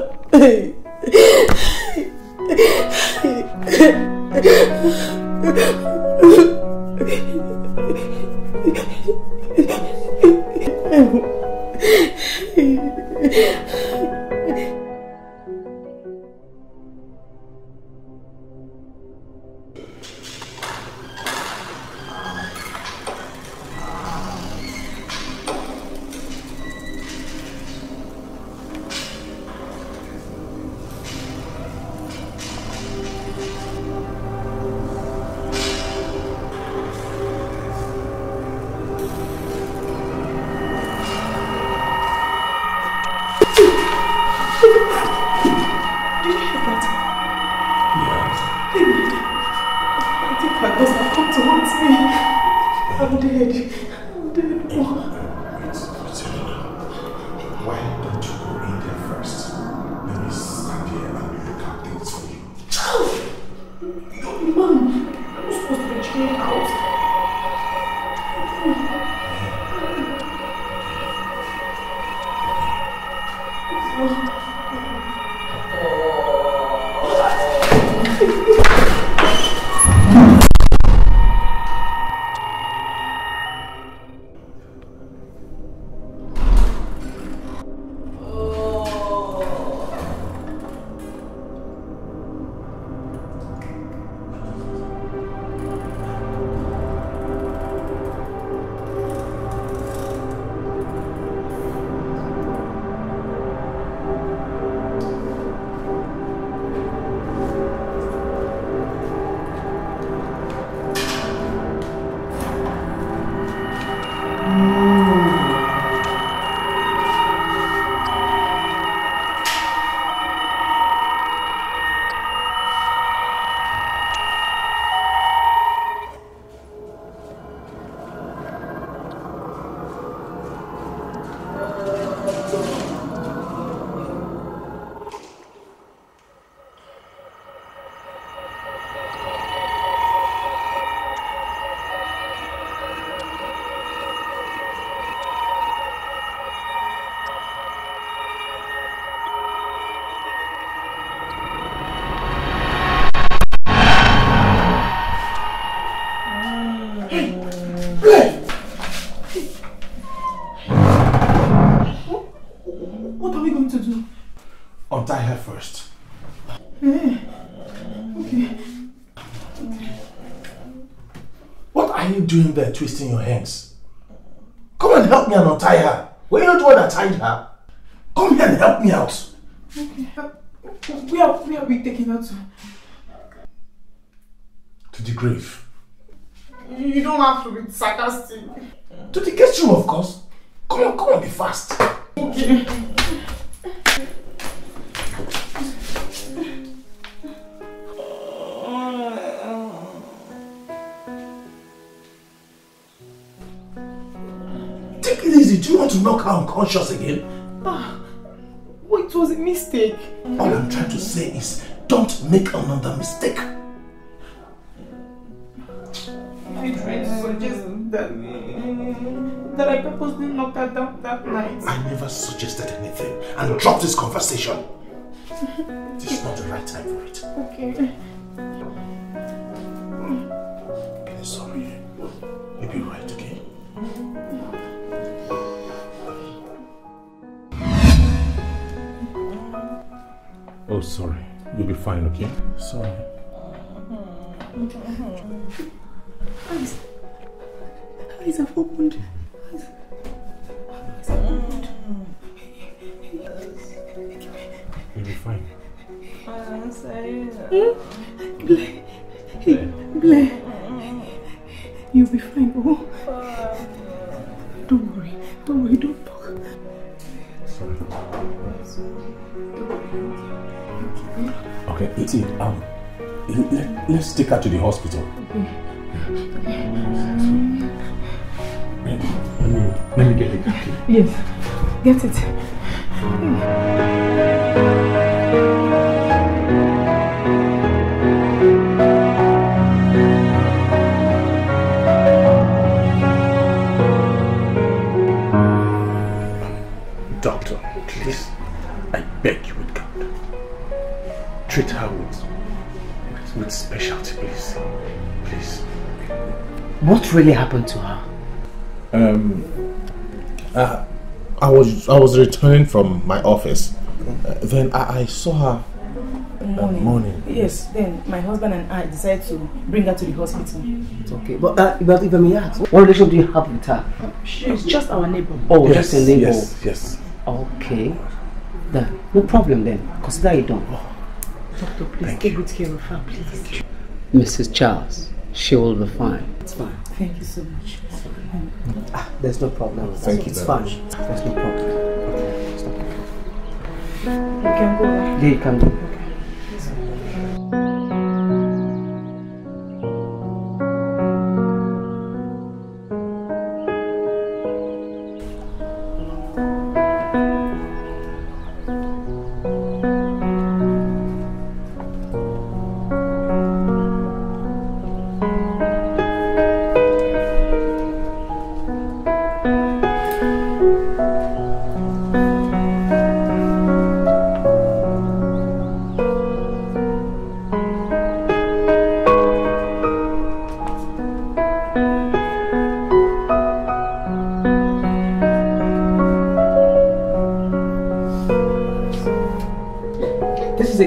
Speaker 8: What are we going to do?
Speaker 2: Untie her first.
Speaker 8: Okay.
Speaker 2: What are you doing there twisting your hands? Come and help me and untie her. Were you not the one that tied her? Come here and help me out.
Speaker 8: Okay. Where are we taking her to?
Speaker 2: To the grave.
Speaker 8: You don't have to be sarcastic.
Speaker 2: To the guest room, of course. Come on, be fast.
Speaker 8: Okay.
Speaker 2: Take it easy. Do you want to knock her unconscious again?
Speaker 8: Well, it was a mistake.
Speaker 2: All I'm trying to say is, don't make another mistake.
Speaker 8: you tried to suggest that I purposely knocked her down that night?
Speaker 2: I never suggested anything. And drop this conversation. This is not the right time for it.
Speaker 8: Okay.
Speaker 2: Okay, sorry. You'll be right, okay? Oh, sorry. You'll be fine, okay? Sorry.
Speaker 8: Eyes have opened.
Speaker 2: You'll be fine.
Speaker 8: Blair. You'll be fine. Oh. Don't worry, don't talk.
Speaker 2: Sorry. Okay, Iti, let's take her to the hospital. Let me get the car.
Speaker 8: Yes, get it.
Speaker 2: Doctor, please, I beg you with God. Treat her with specialty, please. Please.
Speaker 12: What really happened to her?
Speaker 2: I was returning from my office. Then I saw her morning.
Speaker 8: Yes, then my husband and I decided to bring her to the hospital.
Speaker 12: It's okay. But if I may ask, what relation do you have with her?
Speaker 8: She's just our neighbor.
Speaker 12: Oh, yes, just a neighbor.
Speaker 2: Yes.
Speaker 12: Okay. Then, no problem then. Consider it done.
Speaker 8: Doctor, please take good care of her, please.
Speaker 12: Mrs. Charles, she will be fine. It's fine.
Speaker 8: Thank you so much.
Speaker 12: There's no problem.
Speaker 2: Thank you.
Speaker 12: It's fine. There's no problem. Okay, stop.
Speaker 8: You can go.
Speaker 12: Yeah, you can go.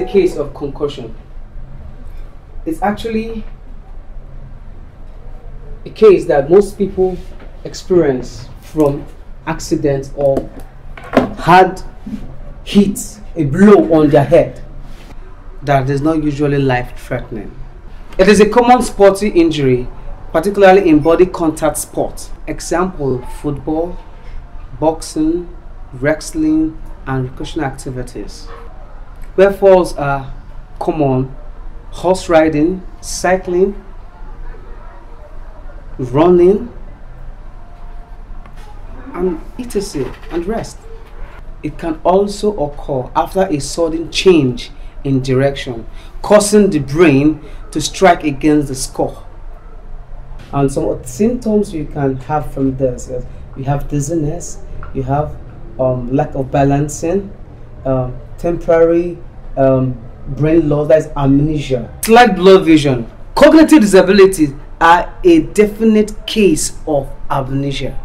Speaker 12: Case of concussion. It's actually a case that most people experience from accidents or hard hit, a blow on their head that is not usually life-threatening. It is a common sporty injury, particularly in body contact sports. Example: football, boxing, wrestling, and recreational activities. Where falls are common: horse riding, cycling, running, and etc. and rest. It can also occur after a sudden change in direction, causing the brain to strike against the skull. And some symptoms you can have from this: you have dizziness, you have lack of balancing, temporary brain loss, that is amnesia, slight blurred vision. Cognitive disabilities are a definite case of amnesia.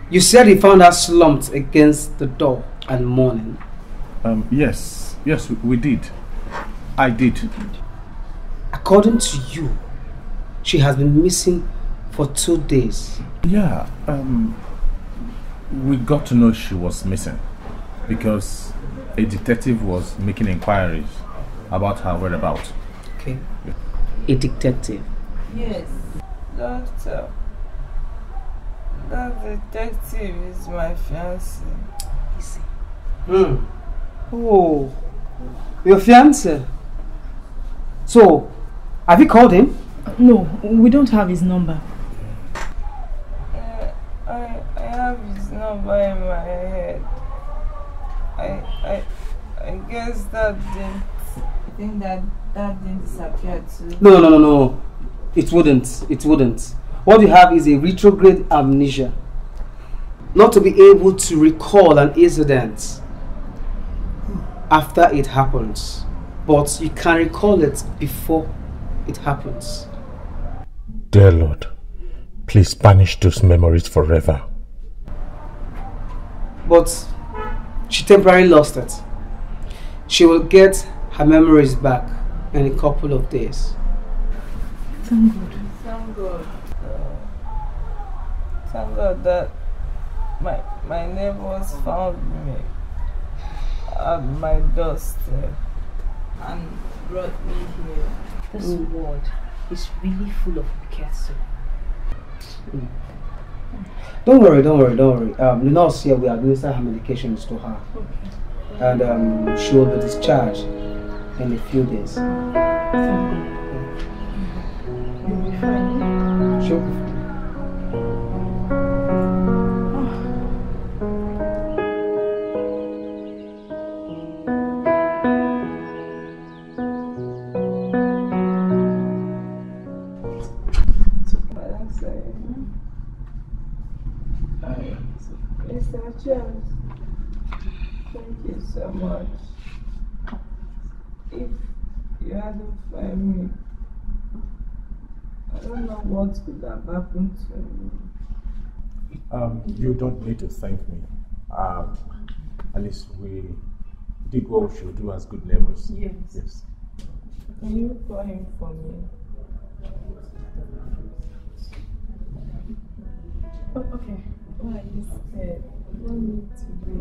Speaker 12: You said you found her slumped against the door and mourning.
Speaker 2: Yes, we did. I did.
Speaker 12: According to you, she has been missing for 2 days.
Speaker 2: Yeah, we got to know she was missing because a detective was making inquiries about her whereabouts.
Speaker 12: Okay. A detective?
Speaker 9: Yes, doctor. That detective is my fiancé.
Speaker 12: Oh, your fiancé? So, have you called him?
Speaker 8: No, we don't have his number.
Speaker 9: I have his number in my head. I
Speaker 4: guess that didn't. I think that didn't disappear too.
Speaker 12: No. It wouldn't. What you have is a retrograde amnesia. Not to be able to recall an incident after it happens, but you can recall it before it happens.
Speaker 2: Dear Lord, please banish those memories forever.
Speaker 12: But she temporarily lost it. She will get her memories back in a couple of days.
Speaker 4: Thank God. Thank God. Thank God that my neighbors found me at my doorstep and brought me here.
Speaker 13: This world is really full of wicked.
Speaker 12: Don't worry. The nurse here will administer her medications to her. Okay. And she will be discharged in a few days.
Speaker 4: You'll be fine.
Speaker 12: She'll be fine.
Speaker 4: Cheers. Thank you so much. If you hadn't found me, I don't know what could have happened to me.
Speaker 2: You don't need to thank me. At least we did what we should do as good neighbors. Yes.
Speaker 4: Can you call him for me? Oh, okay. Why are you scared? You don't need to be.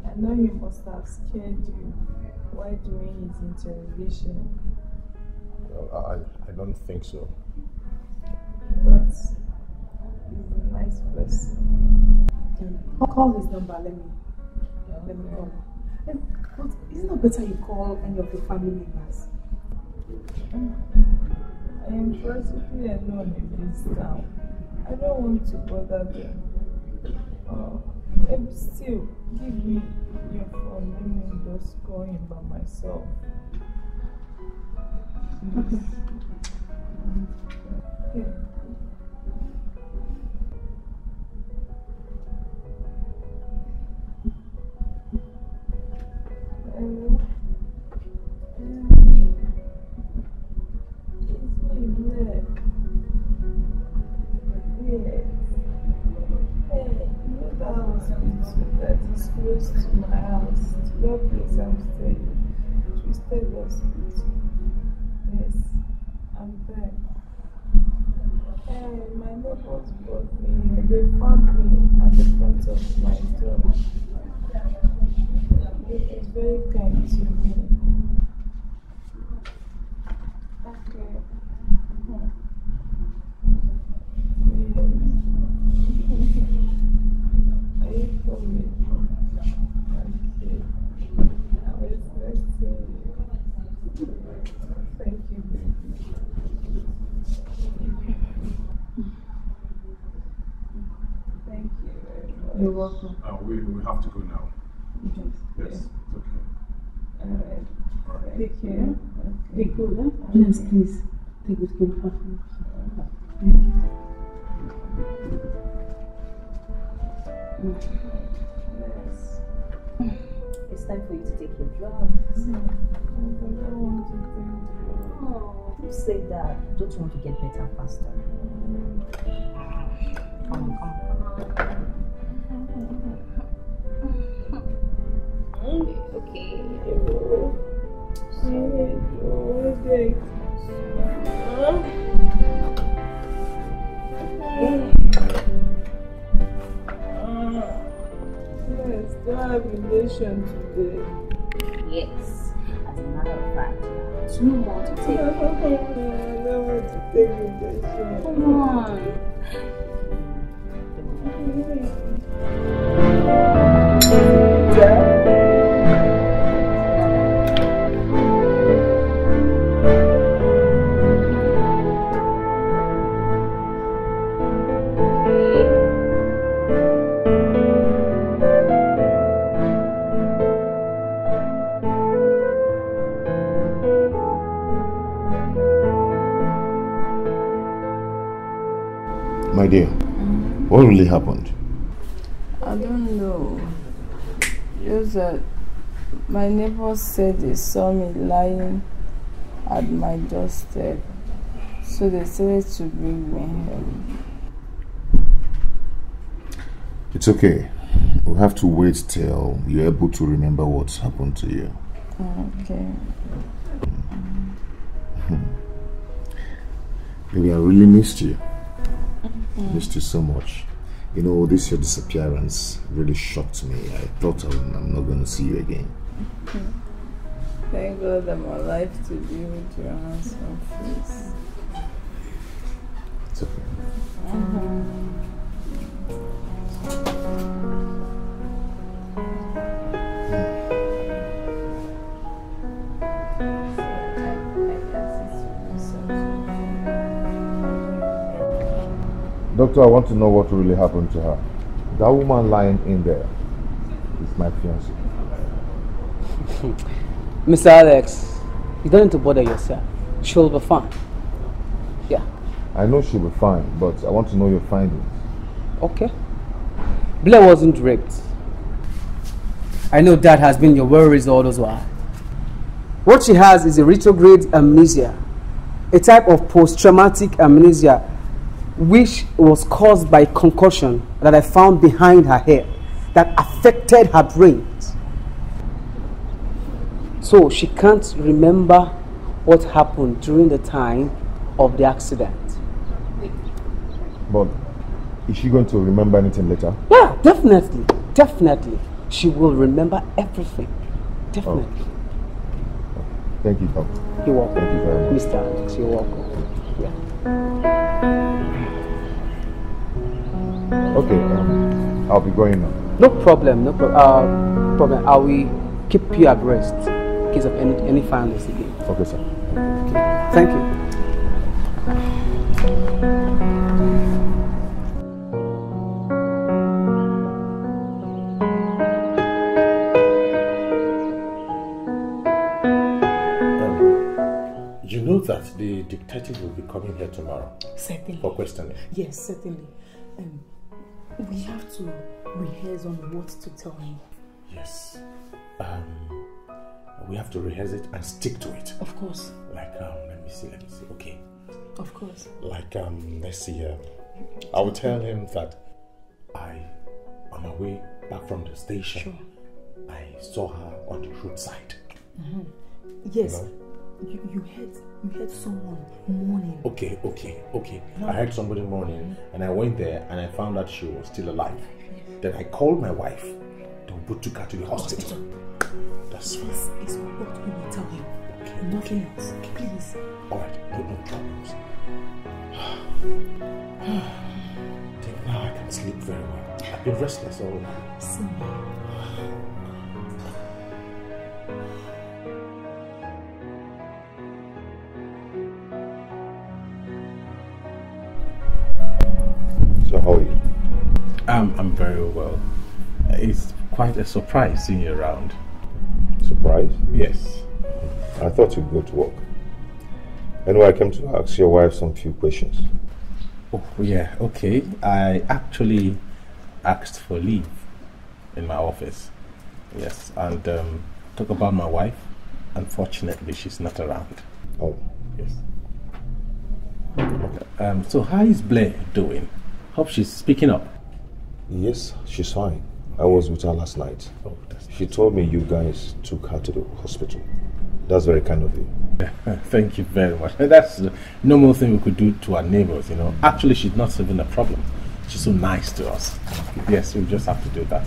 Speaker 4: I know he must have scared you while doing his interrogation.
Speaker 2: I don't think so.
Speaker 4: But he's a nice person.
Speaker 8: I'll call his number. Let me call. But isn't it better you call any of your family members?
Speaker 4: I am practically alone in this town. I don't want to bother them. Still, give me your phone. Let me just call him by myself. Okay. Hello? It's me, Blair. Yes. Hey, you know that hospital that is close to my house, to that place I'm staying, Twisted Hospital. Yes, I'm there. Hey, my neighbors brought me. They found me at the front of my door. It was very kind to me. Okay. Are you coming? Okay. I was expecting you. Thank you, baby. Thank you very much.
Speaker 8: You're welcome.
Speaker 2: We have to go now.
Speaker 8: Yes.
Speaker 2: Yes, it's okay.
Speaker 4: Alright. Take care.
Speaker 8: Take good, huh? Yes, please. Take good care of her.
Speaker 4: Yes.
Speaker 13: It's time for you to take your drugs.
Speaker 4: I don't want to take drugs.
Speaker 13: Oh, who said that? Don't you want to get better faster? Come on. Okay.
Speaker 4: Yes, do I have relation today?
Speaker 13: Yes. As a matter of fact, 2 more to take.
Speaker 4: I don't want to take relation.
Speaker 13: Come on.
Speaker 3: dear, what really happened?
Speaker 4: I don't know. Just that my neighbors said they saw me lying at my doorstep. So they started to bring me home.
Speaker 3: It's okay. We'll have to wait till you're able to remember what's happened to you.
Speaker 4: Okay.
Speaker 3: Maybe I really missed you. Missed you so much. You know, this your disappearance really shocked me. I thought I'm not going to see you again.
Speaker 4: Thank God I'm alive to be with your handsome face.
Speaker 3: It's okay. Doctor, I want to know what really happened to her. That woman lying in there is my fiancée.
Speaker 12: Mr. Alex, you don't need to bother yourself. She'll be fine. Yeah.
Speaker 3: I know she'll be fine, but I want to know your findings.
Speaker 12: Okay. Blair wasn't raped. I know that has been your worries all those while. What she has is a retrograde amnesia, a type of post-traumatic amnesia which was caused by concussion that I found behind her head that affected her brain. So she can't remember what happened during the time of the accident.
Speaker 3: But is she going to remember anything later?
Speaker 12: Yeah, definitely. Definitely. She will remember everything. Definitely.
Speaker 3: Oh. Thank you, Doctor.
Speaker 12: You're welcome.
Speaker 3: Thank you very much.
Speaker 12: Mr. Alex, you're welcome. Yeah.
Speaker 3: Okay, I'll be going now.
Speaker 12: No problem, no problem. I will keep you abreast in case of any findings again.
Speaker 3: Okay, sir.
Speaker 12: Okay. Thank you.
Speaker 2: You know that the detective will be coming here tomorrow.
Speaker 8: Certainly.
Speaker 2: For questioning.
Speaker 8: Yes, certainly. We have to rehearse on what to tell him.
Speaker 2: Yes. We have to rehearse it and stick to it.
Speaker 8: Of course.
Speaker 2: Like, let me see. Okay.
Speaker 8: Of course.
Speaker 2: Like, let's see. I will tell him that on my way back from the station, I saw her on the roadside.
Speaker 8: Mm-hmm. Yes.
Speaker 2: You know?
Speaker 8: You heard someone mourning.
Speaker 2: Okay.
Speaker 8: No.
Speaker 2: I heard somebody mourning, and I went there and I found out she was still alive. Then I called my wife. Then we took her to the hospital. That's fine.
Speaker 8: This is what you will tell him. Okay. Nothing else. Okay. Please.
Speaker 2: Alright, no problems. I think now I can sleep very well. I've been restless all night.
Speaker 8: Same.
Speaker 3: So how are you?
Speaker 2: I'm very well. It's quite a surprise seeing you around.
Speaker 3: Surprise?
Speaker 2: Yes.
Speaker 3: I thought you'd go to work. Anyway, I came to ask your wife some few questions.
Speaker 2: Oh, yeah, okay. I actually asked for leave in my office. Yes, and talk about my wife. Unfortunately, she's not around.
Speaker 3: Oh.
Speaker 2: Yes. Okay. So how is Blair doing? Hope she's speaking up.
Speaker 3: Yes, she's fine. I was with her last night.
Speaker 2: Oh,
Speaker 3: she told me you guys took her to the hospital. That's very kind of you.
Speaker 2: Thank you very much. That's the normal thing we could do to our neighbors, you know. Actually, she's not even a problem. She's so nice to us. Yes, we just have to do that.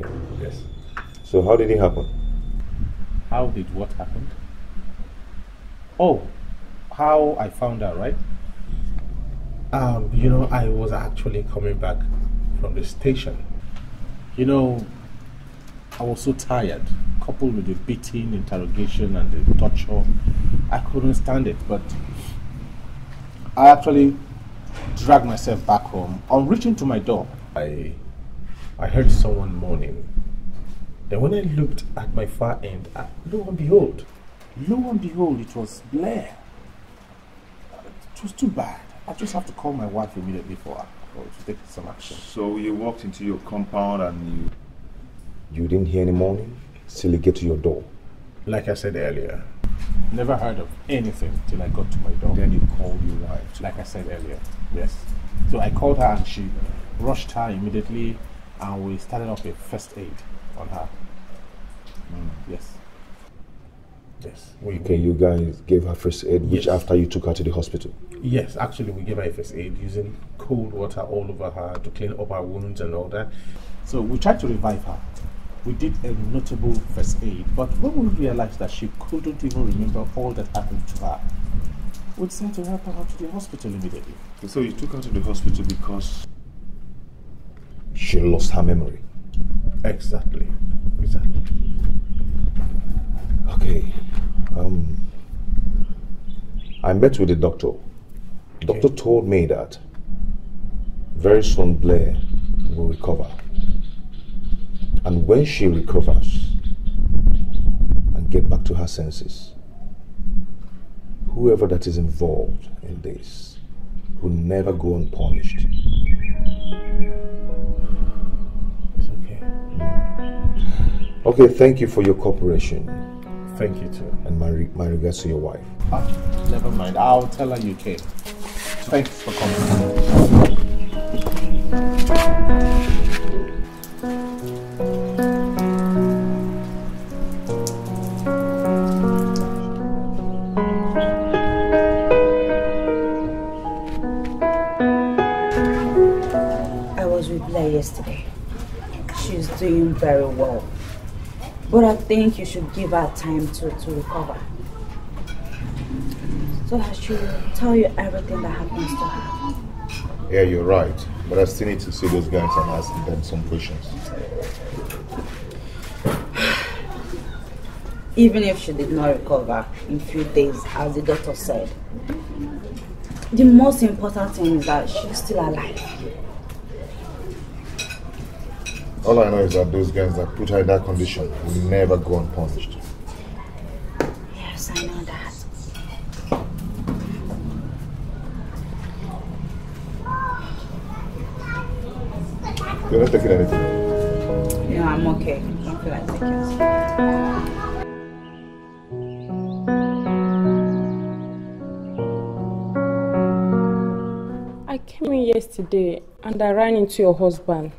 Speaker 3: Okay.
Speaker 2: Yes.
Speaker 3: So how did it happen?
Speaker 2: How did what happen? Oh, how I found out, right? You know, I was actually coming back from the station. You know, I was so tired, coupled with the beating, interrogation, and the torture. I couldn't stand it, but I actually dragged myself back home. On reaching to my door, I heard someone moaning. Then when I looked at my far end, lo and behold, it was Blair. It was too bad. I just have to call my wife immediately for her to take some action.
Speaker 1: So you walked into your compound and
Speaker 11: You didn't hear any moaning? Still get to your door?
Speaker 2: Like I said earlier, never heard of anything till I got to my door.
Speaker 11: Then you called your wife?
Speaker 2: Like I said earlier, yes. So I called her and she rushed her immediately and we started off a first aid on her. Yes. Yes.
Speaker 11: Okay, you guys gave her first aid, which after you took her to the hospital?
Speaker 2: Yes, actually we gave her a first aid using cold water all over her to clean up her wounds and all that. So we tried to revive her. We did a notable first aid, but when we realized that she couldn't even remember all that happened to her, we decided to help her out to the hospital immediately.
Speaker 1: So you took her to the hospital because
Speaker 11: she lost her memory?
Speaker 2: Exactly. Exactly.
Speaker 11: Okay. I met with the doctor. The doctor told me that very soon Blair will recover. And when she recovers and get back to her senses, whoever that is involved in this will never go unpunished.
Speaker 2: It's okay.
Speaker 11: Okay, thank you for your cooperation.
Speaker 2: Thank you too.
Speaker 11: And my regards to your wife.
Speaker 2: Never mind. I'll tell her you came. Thanks for coming.
Speaker 13: I was with Blair yesterday. She's doing very well. But I think you should give her time to recover. So that she will tell you everything that happens to her.
Speaker 3: Yeah, you're right. But I still need to see those guys and ask them some questions.
Speaker 13: Even if she did not recover in a few days, as the doctor said, the most important thing is that she's still alive.
Speaker 3: All I know is that those guys that put her in that condition will never go unpunished.
Speaker 13: Yes, I know that.
Speaker 3: You're not taking anything?
Speaker 13: Yeah, I'm okay. I don't feel like taking it.
Speaker 9: I came in yesterday and I ran into your husband.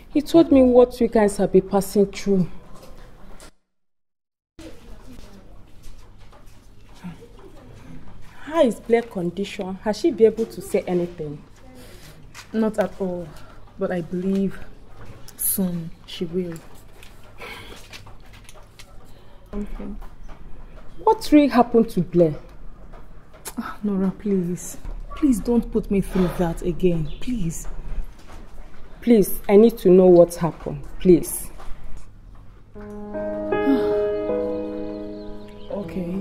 Speaker 9: He told me what you guys have been passing through. How is Blair's condition? Has she been able to say anything?
Speaker 8: Not at all, but I believe soon she will.
Speaker 9: Okay. What really happened to Blair?
Speaker 8: Nora, please. Please don't put me through that again, please.
Speaker 9: Please, I need to know what happened, please.
Speaker 8: Okay.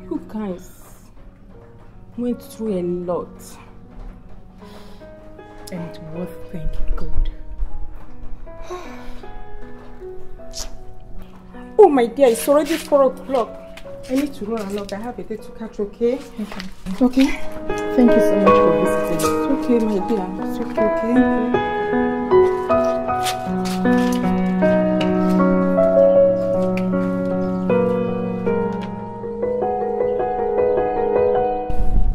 Speaker 9: You guys went through a lot.
Speaker 8: And it's worth thanking God.
Speaker 9: Oh my dear, it's already 4 o'clock. I need to run along. I have a day to catch, okay?
Speaker 8: Okay. Thank you so much for visiting.
Speaker 9: It's okay, my dear. It's okay, okay?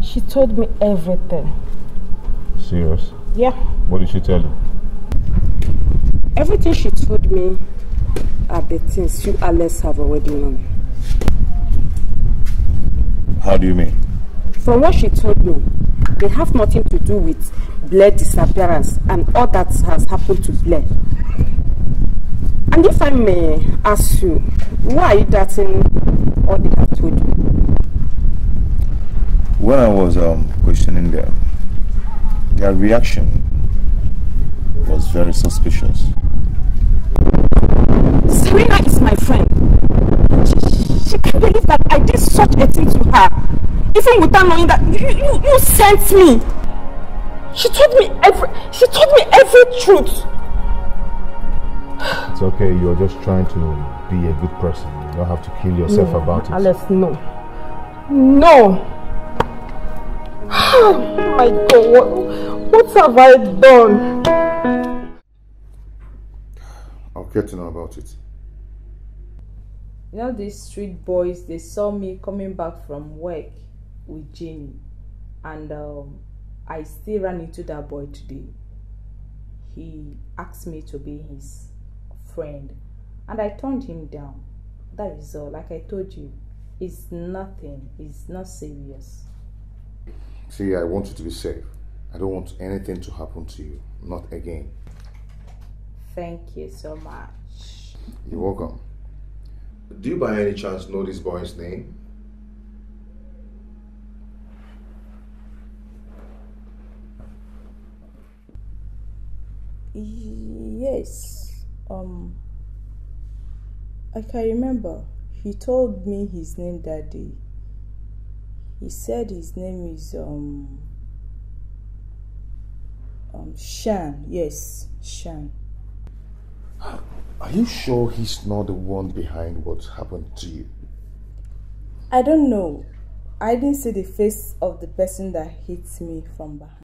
Speaker 9: She told me everything.
Speaker 1: Serious?
Speaker 9: Yeah.
Speaker 1: What did she tell you?
Speaker 9: Everything she told me are the things you Alex have already known.
Speaker 1: How do you mean?
Speaker 9: From what she told me, they have nothing to do with Blair's disappearance and all that has happened to Blair. And if I may ask you, why are you doubting all they have told you?
Speaker 3: When I was questioning them, their reaction was very suspicious.
Speaker 9: Serena is my friend. She can't believe that I did such a thing to her. even without knowing that you sent me. She told me every truth.
Speaker 11: It's okay, you're just trying to be a good person. You don't have to kill yourself about it.
Speaker 9: Alex, no. No! Oh my God, what have I done?
Speaker 3: I'll get to know about it.
Speaker 4: You know, these street boys, they saw me coming back from work with Jenny, and I still ran into that boy today. He asked me to be his friend, and I turned him down. That is all. Like I told you, it's nothing. It's not serious.
Speaker 3: See, I want you to be safe. I don't want anything to happen to you. Not again.
Speaker 4: Thank you so much.
Speaker 3: You're welcome. Do you by any chance know this boy's name?
Speaker 4: Yes. I can remember. He told me his name that day. He said his name is Shan. Yes, Shan.
Speaker 3: Are you sure he's not the one behind what happened to you?
Speaker 4: I don't know. I didn't see the face of the person that hits me from behind.